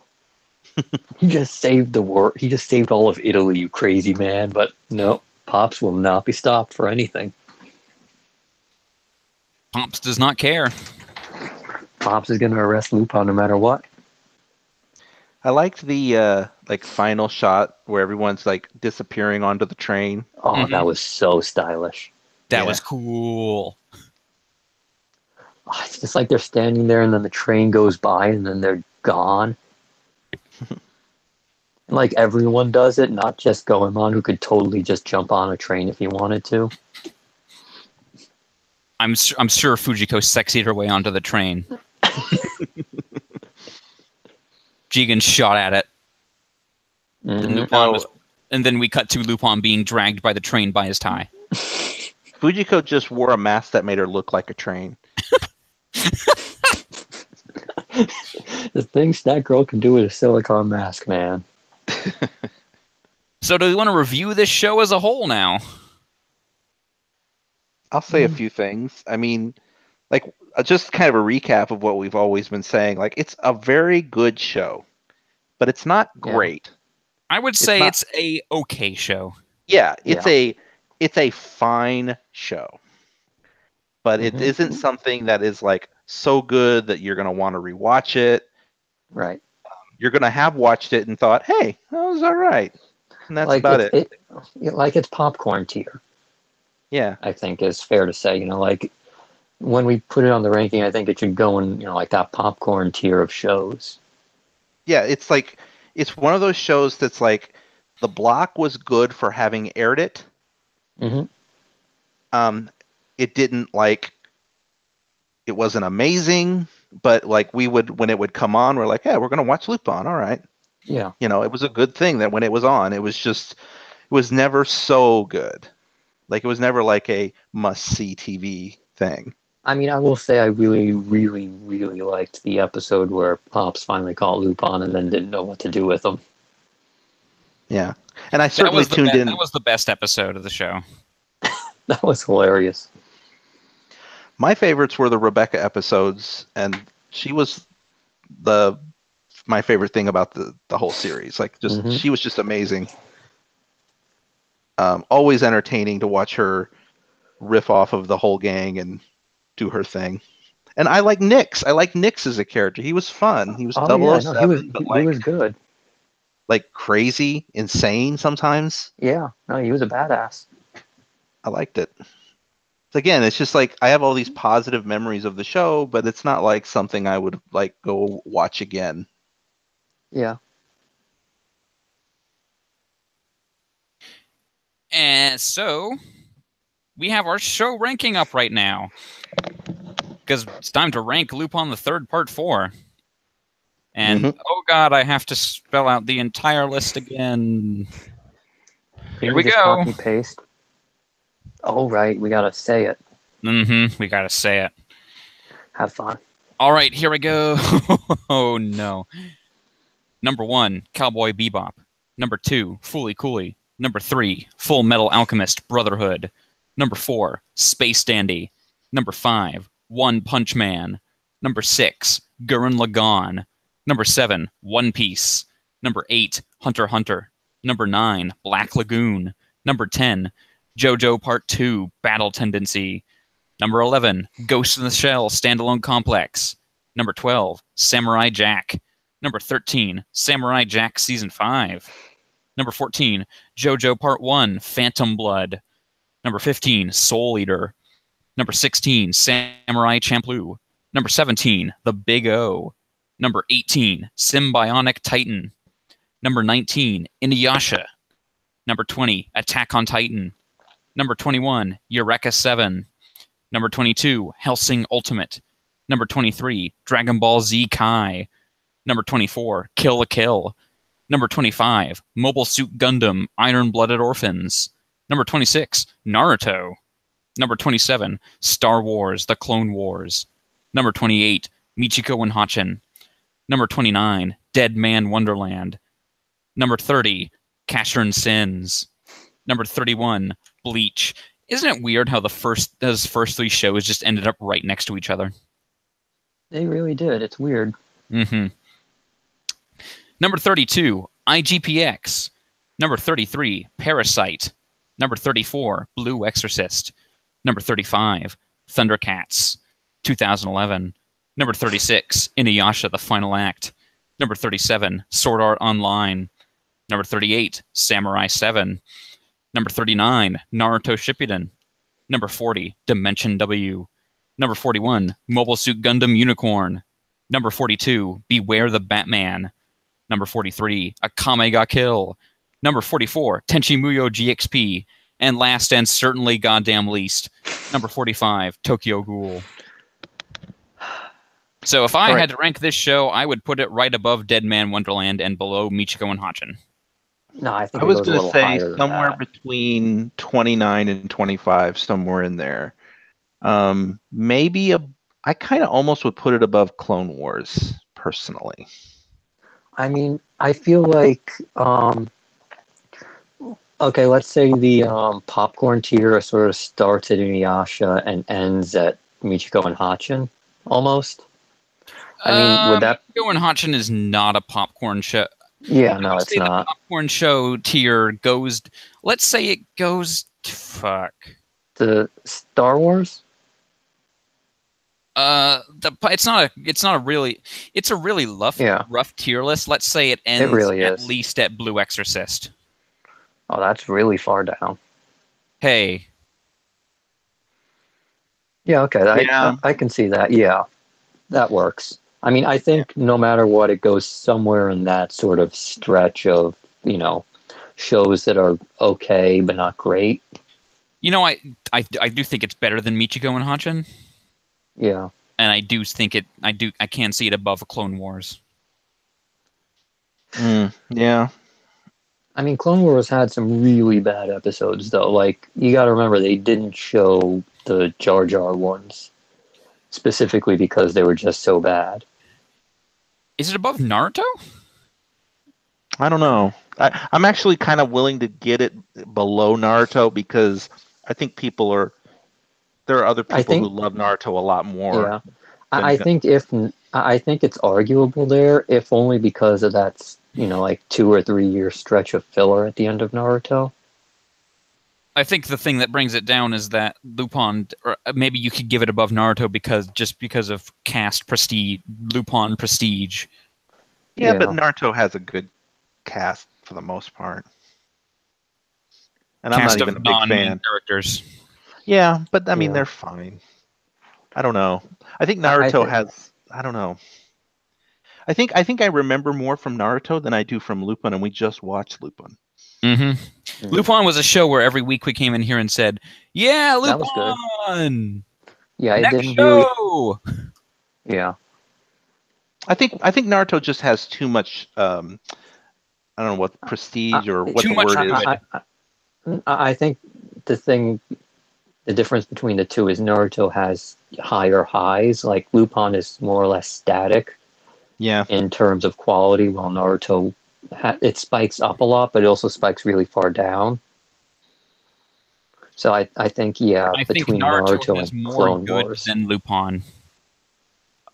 He just saved the world. He just saved all of Italy, you crazy man. But no, Pops will not be stopped for anything. Pops does not care. Pops is going to arrest Lupin no matter what. I liked the like final shot where everyone's like disappearing onto the train. Oh, that was so stylish. That was cool. Oh, it's just like they're standing there and then the train goes by and then they're gone. Like everyone does it, not just Goemon, who could totally just jump on a train if he wanted to. I'm sure Fujiko sexied her way onto the train. Jigen shot at it. And then we cut to Lupin being dragged by the train by his tie. Fujiko just wore a mask that made her look like a train. The things that girl can do with a silicone mask, man. So do we want to review this show as a whole now? I'll say a few things. I mean, like, just kind of a recap of what we've always been saying. Like, it's a very good show, but it's not great. I would say it's a okay show. Yeah, it's a fine show, but it isn't something that is like so good that you're gonna want to rewatch it. Right. You're gonna have watched it and thought, "Hey, that was all right," and that's like about it. Like it's popcorn tier. Yeah, I think is fair to say. You know, like when we put it on the ranking, I think it should go in, you know, like that popcorn tier of shows. Yeah, it's like it's one of those shows that's like the block was good for having aired it. It didn't like it wasn't amazing, but like we would when it would come on, we're like, yeah, we're gonna watch Lupin. All right. Yeah. You know, it was a good thing that when it was on, it was never so good. Like it was never like a must-see TV thing. I mean, I will say I really, really, really liked the episode where Pops finally caught Lupin and then didn't know what to do with him. Yeah. And I certainly tuned in. That was the best episode of the show. That was hilarious. My favorites were the Rebecca episodes, and she was my favorite thing about the whole series. Like, just she was just amazing. Always entertaining to watch her riff off of the whole gang and do her thing. And I like Nyx. I like Nyx as a character. He was fun. He was 007, he was good. Like crazy, insane sometimes. Yeah, no, he was a badass. I liked it. Again, it's just like I have all these positive memories of the show, but it's not like something I would like go watch again. Yeah. And so we have our show ranking up right now because it's time to rank Lupin the Third Part 4. And oh god, I have to spell out the entire list again. Here we go. Copy paste. Oh right, we gotta say it. We gotta say it. Have fun. All right, here we go. Oh no. Number 1, Cowboy Bebop. Number 2, Fooly Cooly. Number 3, Full Metal Alchemist Brotherhood. Number 4, Space Dandy. Number 5, One Punch Man. Number 6, Gurren Lagann. Number 7, One Piece. Number 8, Hunter x Hunter. Number 9, Black Lagoon. Number 10, JoJo Part 2, Battle Tendency. Number 11, Ghost in the Shell Standalone Complex. Number 12, Samurai Jack. Number 13, Samurai Jack Season 5. Number 14, JoJo Part 1, Phantom Blood. Number 15, Soul Eater. Number 16, Samurai Champloo. Number 17, The Big O. Number 18, Symbionic Titan. Number 19, Inuyasha. Number 20, Attack on Titan. Number 21, Eureka 7. Number 22, Hellsing Ultimate. Number 23, Dragon Ball Z Kai. Number 24, Kill la Kill. Number 25, Mobile Suit Gundam, Iron-Blooded Orphans. Number 26, Naruto. Number 27, Star Wars, The Clone Wars. Number 28, Michiko and Hatchin. Number 29, Dead Man Wonderland. Number 30, Casshern Sins. Number 31, Bleach. Isn't it weird how those first three shows just ended up right next to each other? They really did. It's weird. Mm-hmm. Number 32, IGPX. Number 33, Parasite. Number 34, Blue Exorcist. Number 35, Thundercats, 2011. Number 36, Inuyasha, The Final Act. Number 37, Sword Art Online. Number 38, Samurai 7. Number 39, Naruto Shippuden. Number 40, Dimension W. Number 41, Mobile Suit Gundam Unicorn. Number 42, Beware the Batman. Number 43, Akame ga Kill. Number 44, Tenchi Muyo GXP. And last and certainly goddamn least, number 45, Tokyo Ghoul. So if I had to rank this show, I would put it right above Dead Man Wonderland and below Michiko and Hatchin. No, I think I was going to say somewhere between 29 and 25, somewhere in there. Maybe I kind of almost would put it above Clone Wars, personally. I mean, I feel like, okay, let's say the popcorn tier sort of starts at Inuyasha and ends at Michiko and Hatchin, almost. I mean, would that... Michiko and Hatchin is not a popcorn show. Yeah, no, it's not. The popcorn show tier goes... Let's say it goes... Fuck. The Star Wars? It's a really rough tier list. Let's say it ends at least at Blue Exorcist. Oh, that's really far down. Hey. Yeah, okay. I can see that. Yeah, that works. I mean, I think no matter what, it goes somewhere in that sort of stretch of, shows that are okay but not great. I do think it's better than Michiko and Hatchin. Yeah. And I can see it above Clone Wars. Yeah. I mean, Clone Wars had some really bad episodes, though. Like, you gotta remember, they didn't show the Jar Jar ones. Specifically because they were just so bad. Is it above Naruto? I don't know. I'm actually kind of willing to get it below Naruto because I think there are other people who love Naruto a lot more. Yeah, I think it's arguable there, if only because of that, like 2 or 3 year stretch of filler at the end of Naruto. I think the thing that brings it down is that Lupin, or maybe you could give it above Naruto because of cast prestige, Lupin prestige. Yeah, but Naruto has a good cast for the most part. And cast I'm not even a big fan. Characters. Yeah, but I mean they're fine. I don't know. I think Naruto has. I don't know. I think I remember more from Naruto than I do from Lupin, and we just watched Lupin. Mm-hmm. Lupin was a show where every week we came in here and said, "Yeah, Lupin." That was good. Yeah, Next it didn't show. Really... Yeah. I think Naruto just has too much. I don't know what prestige or what the word is. I think the difference between the two is Naruto has higher highs. Like Lupin is more or less static. Yeah. In terms of quality, while Naruto it spikes up a lot, but it also spikes really far down. So I think between Naruto and Clone Wars than Lupin.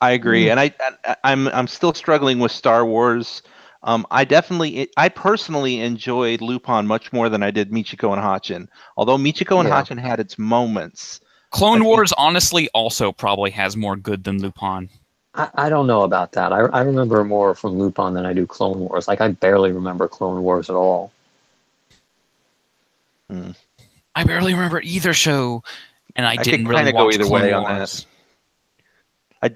I agree, and I'm still struggling with Star Wars. I personally enjoyed Lupin much more than I did Michiko and Hatchin. Although Michiko and Hatchin had its moments. Clone Wars honestly also probably has more good than Lupin. I don't know about that. I remember more from Lupin than I do Clone Wars. Like, I barely remember Clone Wars at all. I barely remember either show, and I didn't really go watch either Clone way Wars. on that. I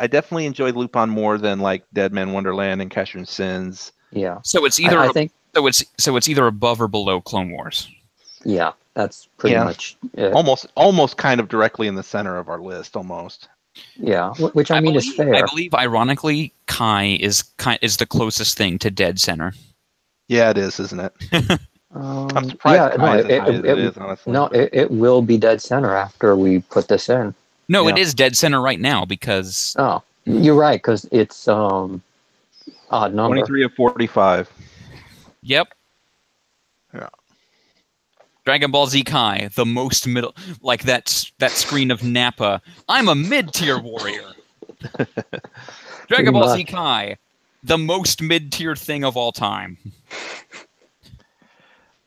definitely enjoyed Lupin more than like Dead Man Wonderland and Casshern Sins. Yeah. So it's either it's either above or below Clone Wars. Yeah, that's pretty much it. Almost kind of directly in the center of our list, almost. Yeah, which I mean is fair. I believe, ironically, Kai is the closest thing to dead center. Yeah, it is, isn't it? I'm surprised yeah, Kai no, is as high as it is, honestly. No, it will be dead center after we put this in. No, it is dead center right now because... Oh, you're right, because it's odd number. 23 of 45. Yep. Yeah. Dragon Ball Z Kai, the most middle... Like that screen of Nappa. I'm a mid-tier warrior. Dragon Ball Z Kai, the most mid-tier thing of all time.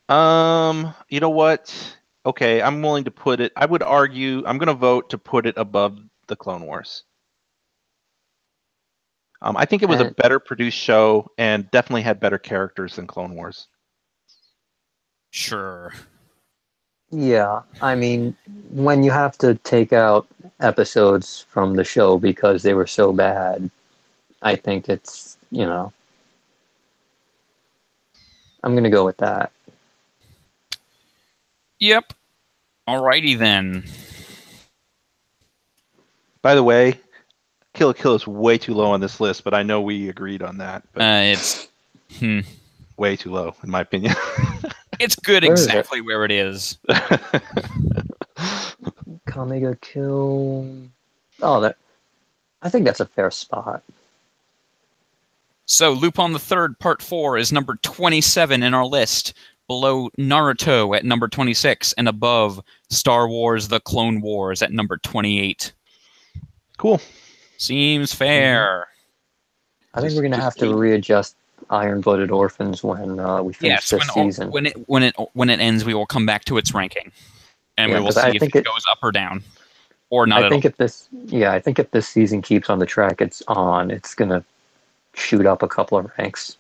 You know what? Okay, I'm willing to put it... I would argue... I'm going to vote to put it above the Clone Wars. I think it was a better produced show and definitely had better characters than Clone Wars. Sure. Yeah, I mean, when you have to take out episodes from the show because they were so bad, I think it's, I'm going to go with that. Yep. Alrighty then. By the way, Kill la Kill is way too low on this list, but I know we agreed on that. But it's way too low, in my opinion. It's good exactly where it is. Kamega Kill. Oh, I think that's a fair spot. So, Lupin the Third Part 4 is number 27 in our list, below Naruto at number 26, and above Star Wars The Clone Wars at number 28. Cool. Seems fair. I think we're going to have to readjust Iron-Blooded Orphans when we finish this season. When it ends, we will come back to its ranking, and we will see if it goes up or down, or not. I think if this season keeps on the track it's on, it's going to shoot up a couple of ranks.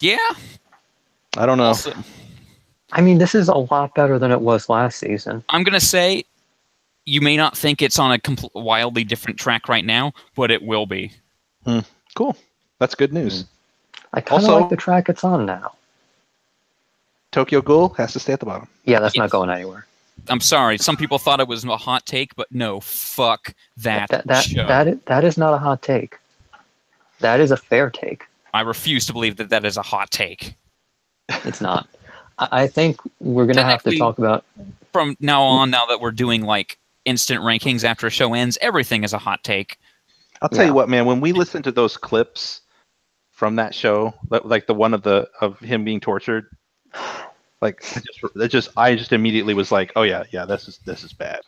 Yeah. I don't know. Also, I mean, this is a lot better than it was last season. I'm going to say you may not think it's on a wildly different track right now, but it will be. Cool. That's good news. I kind of like the track it's on now. Tokyo Ghoul has to stay at the bottom. Yeah, that's not going anywhere. I'm sorry. Some people thought it was a hot take, but no, fuck that show. That is not a hot take. That is a fair take. I refuse to believe that is a hot take. It's not. I think we're going to have to talk about... From now on, now that we're doing like instant rankings after a show ends, everything is a hot take. I'll tell you what, man, when we listen to those clips from that show, like the one of him being tortured, like I just immediately was like, oh yeah, this is bad.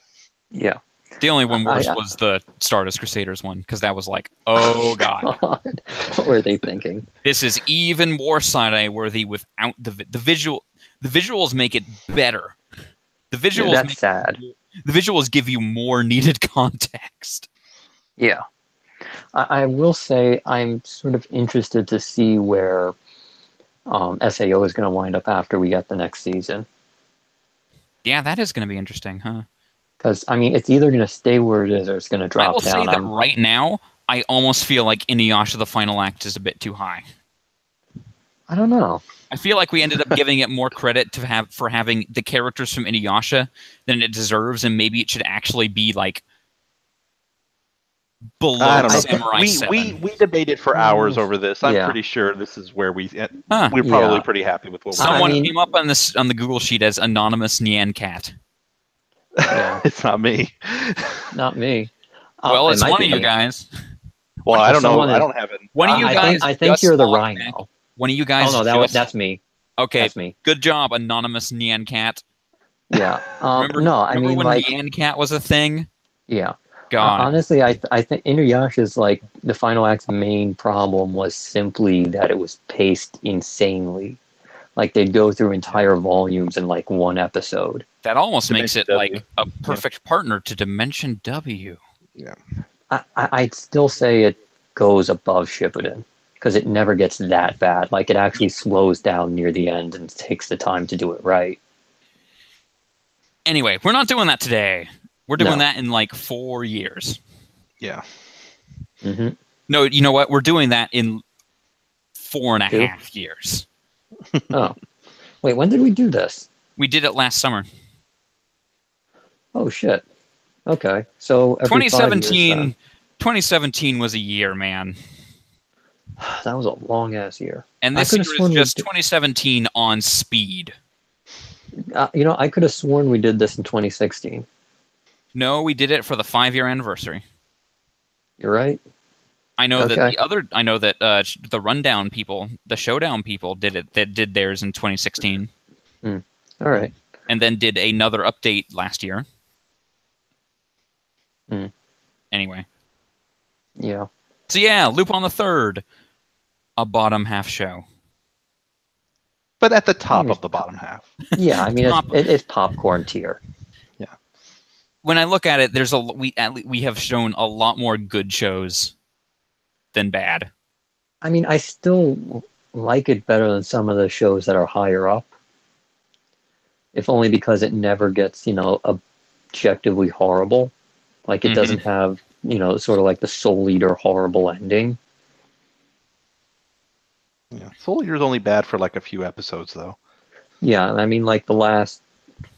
Yeah. The only one worse was the Stardust Crusaders one, because that was like, oh god. What were they thinking? This is even more side-eye worthy without the visual. The visuals make it better. The visuals that's sad. The visuals give you more needed context. Yeah. I will say I'm sort of interested to see where SAO is going to wind up after we get the next season. Yeah, that is going to be interesting, huh? Because, I mean, it's either going to stay where it is or it's going to drop down. I will say that right now, I almost feel like Inuyasha the Final Act is a bit too high. I don't know. I feel like we ended up giving it more credit for having the characters from Inuyasha than it deserves, and maybe it should actually be like below Samurai 7. We debated for hours over this. I'm pretty sure this is where we're probably pretty happy with what we're Someone came up on the Google sheet as anonymous Nyan Cat. Yeah. It's not me. Not me. Well, it's one of you guys. Well, I don't know. I don't have it. One of you guys. I think you're the Rhino. One of you guys. Oh no, that's me. Okay, that's me. Good job, anonymous Nyan Cat. Yeah. remember when Nyan Cat was a thing? Yeah. God. Honestly, I think Inuyasha's like the Final Act's main problem was simply that it was paced insanely. Like they'd go through entire volumes in like one episode. That almost makes it like a perfect partner to Dimension W. Yeah. I'd still say it goes above Shippuden because it never gets that bad. Like it actually slows down near the end and takes the time to do it right. Anyway, we're not doing that today. We're doing that in like 4 years. Yeah. Mm-hmm. No, you know what? We're doing that in 4.5 years. Oh. Wait, when did we do this? We did it last summer. Oh shit. Okay, so every 2017, 5 years, 2017 was a year, man. that was a long ass year. And this year is just 2017 on speed. I could have sworn we did this in 2016. No, we did it for the 5-year anniversary. You're right. I know that the Rundown people, the Showdown people did it. That did theirs in 2016. All right. And then did another update last year. Anyway. Yeah. So yeah, Lupin the Third, a bottom half show. But at the top of the bottom half. Yeah, I mean it's popcorn tier. Yeah. When I look at it, we have shown a lot more good shows than bad. I mean, I still like it better than some of the shows that are higher up. If only because it never gets, objectively horrible. Like it doesn't have, sort of like the Soul Eater horrible ending. Yeah, Soul Eater's only bad for like a few episodes, though. Yeah, I mean, like the last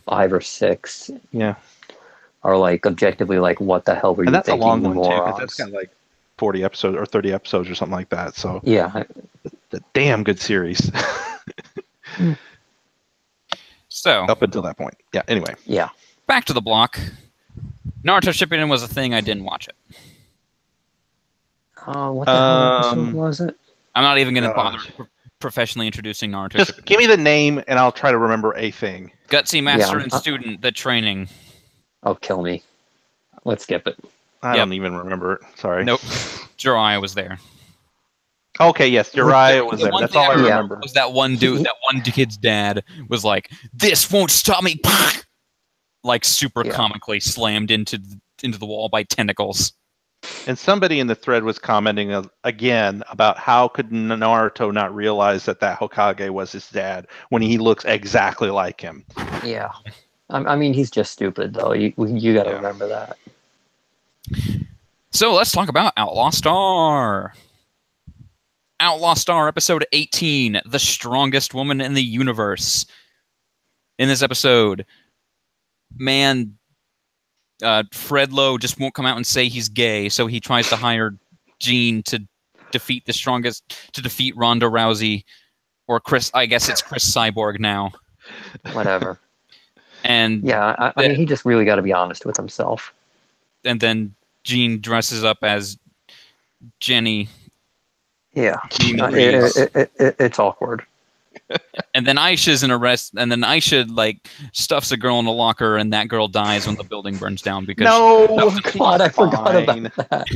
5 or 6. Yeah. Are like objectively like, what the hell were you thinking? And that's a long one morons? too, because that's kind of like 40 episodes or 30 episodes or something like that. So yeah, the damn good series. So up until that point, yeah. Anyway, yeah. Back to the block. Naruto Shippuden was a thing. I didn't watch it. What the hell episode was it? I'm not even going to bother professionally introducing Naruto. Just give me the name, and I'll try to remember a thing. Gutsy Master and Student, the training. Oh, kill me. Let's skip it. I don't even remember it. Sorry. Nope. Jiraiya was there. Okay, yes, Jiraiya was there. That's all I remember. Was that one dude? That one kid's dad was like, "This won't stop me!" Like super comically slammed into the wall by tentacles. And somebody in the thread was commenting again about how could Naruto not realize that Hokage was his dad when he looks exactly like him. Yeah. I mean, he's just stupid, though. You got to remember that. So let's talk about Outlaw Star. Outlaw Star, episode 18, The Strongest Woman in the Universe. In this episode, man, Fred Lowe just won't come out and say he's gay, so he tries to hire Jean to defeat defeat Ronda Rousey, or Chris. I guess it's Chris Cyborg now. Whatever. And yeah, I mean, he just really got to be honest with himself. And then Jean dresses up as Jenny. Yeah, it's awkward. And then Aisha's in arrest, and then Aisha stuffs a girl in a locker, and that girl dies when the building burns down because God, I forgot about that.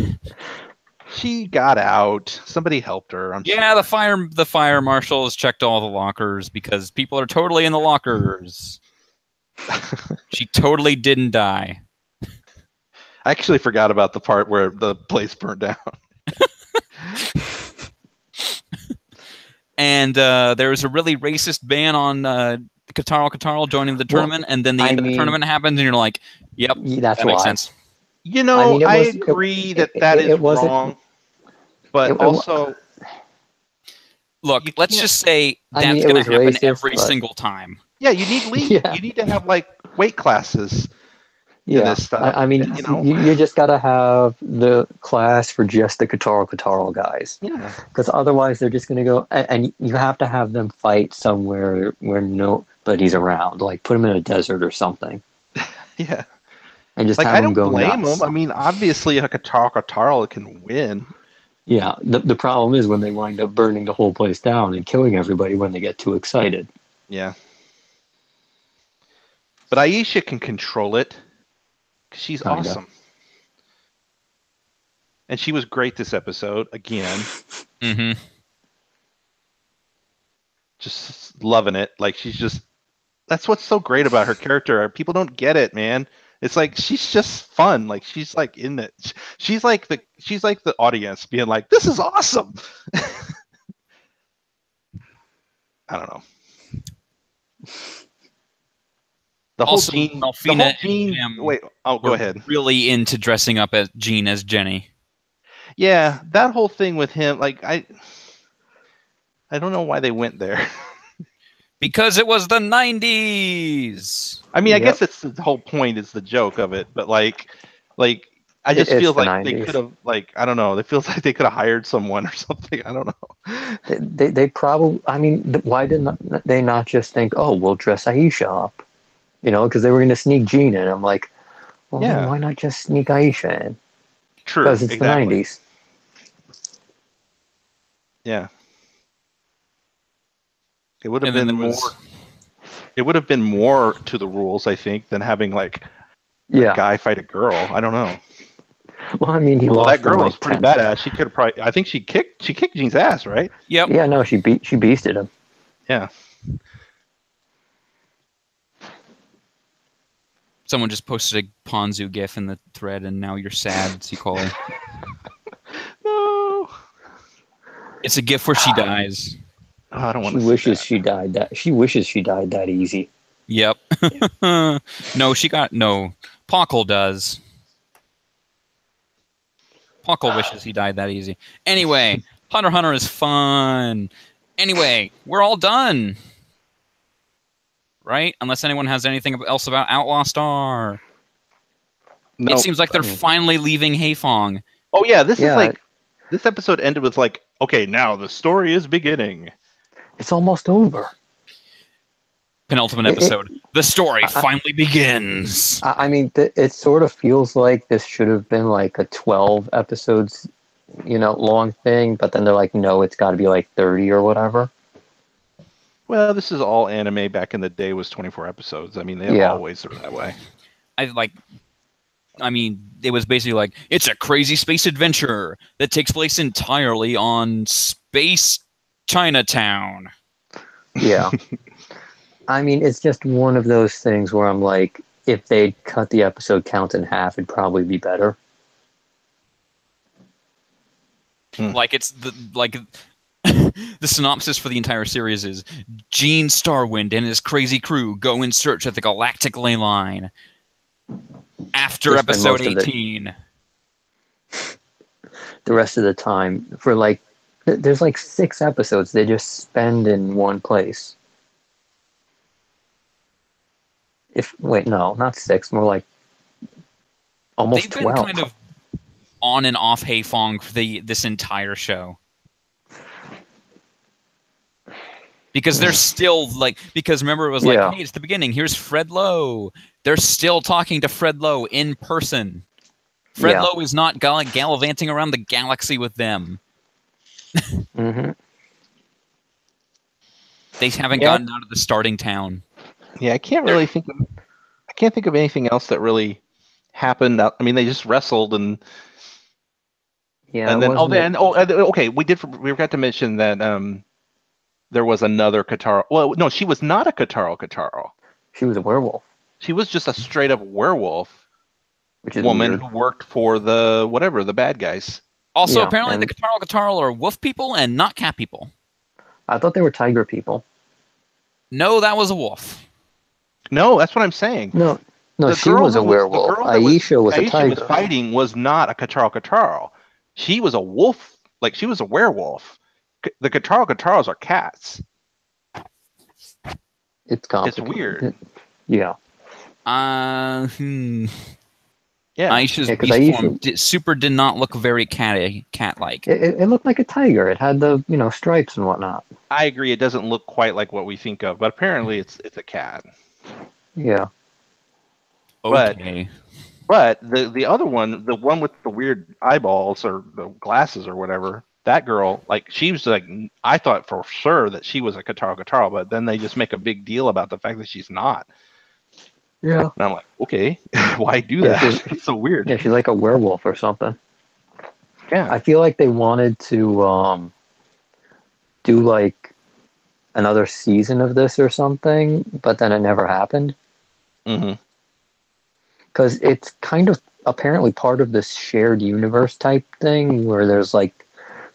She got out. Somebody helped her. The fire marshals checked all the lockers because people are totally in the lockers. She totally didn't die. I actually forgot about the part where the place burned down. And there was a really racist ban on Kataro joining the tournament, and then the end of the tournament happens, and you're like, yep, that makes sense. I agree that is wrong, but also... Look, let's just say that's going to happen every single time. Yeah, you need league. Yeah. You need to have weight classes. Yeah, this stuff. I mean, you just got to have the class for just the Kataro guys. Yeah. Because otherwise they're just going to go, and you have to have them fight somewhere where nobody's around. Like put them in a desert or something. Yeah. And just have them go nuts. I don't blame them. I mean, obviously a Kataro can win. Yeah. The problem is when they wind up burning the whole place down and killing everybody when they get too excited. Yeah. But Aisha can control it. She's awesome. And she was great this episode, again. Mm-hmm. Just loving it. That's what's so great about her character. People don't get it, man. It's she's just fun. She's in it. She's like the audience being like, this is awesome. I don't know. The whole Jean. Wait, go ahead. Really into dressing up as Jean as Jenny. Yeah, that whole thing with him, I don't know why they went there. Because it was the 90s. I mean, I guess it's the whole point is the joke of it, but like I just feel like 90s. they could have, like, I don't know. It feels like they could have hired someone or something. I don't know. They probably. I mean, why didn't they not just think, oh, we'll dress Aisha up? You know, because they were going to sneak Jean in. I'm like, well, then why not just sneak Aisha in? True. Because it's the 90s. Yeah. It would have been more. It would have been more to the rules, I think, than having like a guy fight a girl. I don't know. Well, I mean, that girl was pretty badass. She could have probably. I think she kicked Jean's ass, right? Yep. Yeah, no, she beasted him. Yeah. Someone just posted a Ponzu gif in the thread, and now you're sad, Sequoia. No. It's a gif where she dies. Oh, I don't want to. She wishes she died that easy. Yep. No, Pockle does. Pockle wishes he died that easy. Anyway, Hunter x Hunter is fun. Anyway, we're all done. Right? Unless anyone has anything else about Outlaw Star. No. It seems like they're finally leaving Haefong. Oh yeah, this is like this episode ended with like, okay, now the story is beginning. It's almost over. Penultimate episode. The story finally begins. I mean, it sort of feels like this should have been like a 12 episodes, long thing, but then they're like, no, it's got to be like 30 or whatever. Well, this is all anime. Back in the day was 24 episodes. I mean, they always are that way. It was basically like, it's a crazy space adventure that takes place entirely on Space Chinatown. Yeah. I mean, it's just one of those things where I'm like, if they'd cut the episode count in half, it'd probably be better. Like, it's the synopsis for the entire series is Gene Starwind and his crazy crew go in search of the galactic ley line. After episode 18. The rest of the time, for like, there's like 6 episodes they just spend in one place. Wait, no, not 6, more like almost 12. They've been kind of on and off Haefong for this entire show. Because they're still because remember it was like, hey, it's the beginning. Here's Fred Lowe. They're still talking to Fred Lowe in person. Fred Lowe is not gallivanting around the galaxy with them. Mm-hmm. They haven't gotten out of the starting town. Yeah, I can't think of anything else that really happened. I mean, they just wrestled and okay, we forgot to mention that there was another Katara. Well, no, she was not a Katara. She was a werewolf. She was just a straight up werewolf woman who worked for the bad guys. Also, apparently the Katara are wolf people and not cat people. I thought they were tiger people. No, that was a wolf. No, that's what I'm saying. No, she was a werewolf. Aisha was a tiger. Was fighting was not a Katara. She was a wolf. Like, she was a werewolf. The Kataras are cats. It's complicated. It's weird. Yeah. Yeah. Aisha's beast form super did not look very cat-like. It looked like a tiger. It had the stripes and whatnot. I agree. It doesn't look quite like what we think of, but apparently it's a cat. Yeah. Okay. But the other one, the one with the weird eyeballs or the glasses or whatever, that girl, like, she was like, I thought for sure that she was a Katara, but then they just make a big deal about the fact that she's not. Yeah. And I'm like, okay, why do that? It's so weird. Yeah, she's like a werewolf or something. Yeah. I feel like they wanted to do like another season of this or something, but then it never happened. Mm-hmm. Because it's kind of apparently part of this shared universe type thing where there's like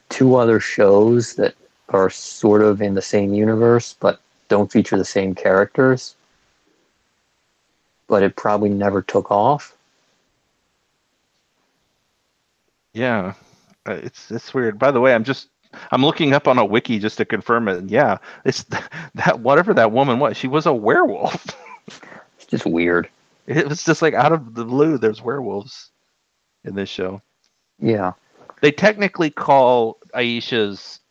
2 other shows that are sort of in the same universe but don't feature the same characters. But it probably never took off. Yeah, it's weird. By the way, I'm just I'm looking up on a wiki just to confirm it. Yeah, it's that whatever that woman was. She was a werewolf. It's just weird. It was just like out of the blue. There's werewolves in this show. Yeah. They technically call Aisha's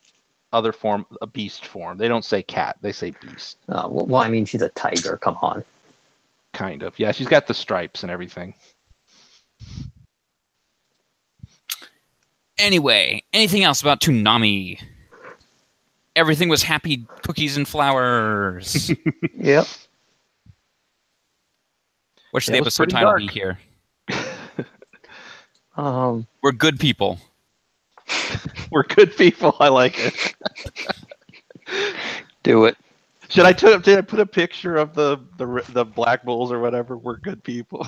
other form a beast form. They don't say cat. They say beast. Well, I mean, she's a tiger. Come on. Kind of. Yeah, she's got the stripes and everything. Anyway, anything else about Toonami? Everything was happy cookies and flowers. Yep. What should the episode title be here? We're good people. We're good people. I like it. Do it. Did I put a picture of the Black Bulls or whatever? We're good people.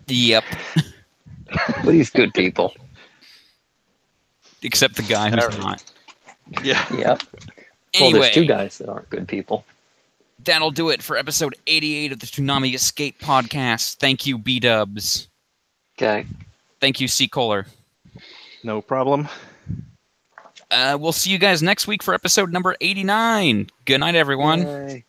Yep. Please, good people. Except the guy who's not. Yeah. Yep. Anyway, well, there's two guys that aren't good people. That'll do it for episode 88 of the Toonami Escape podcast. Thank you, B-dubs. Okay. Thank you, C. Kohler. No problem. We'll see you guys next week for episode number 89. Good night, everyone. Yay.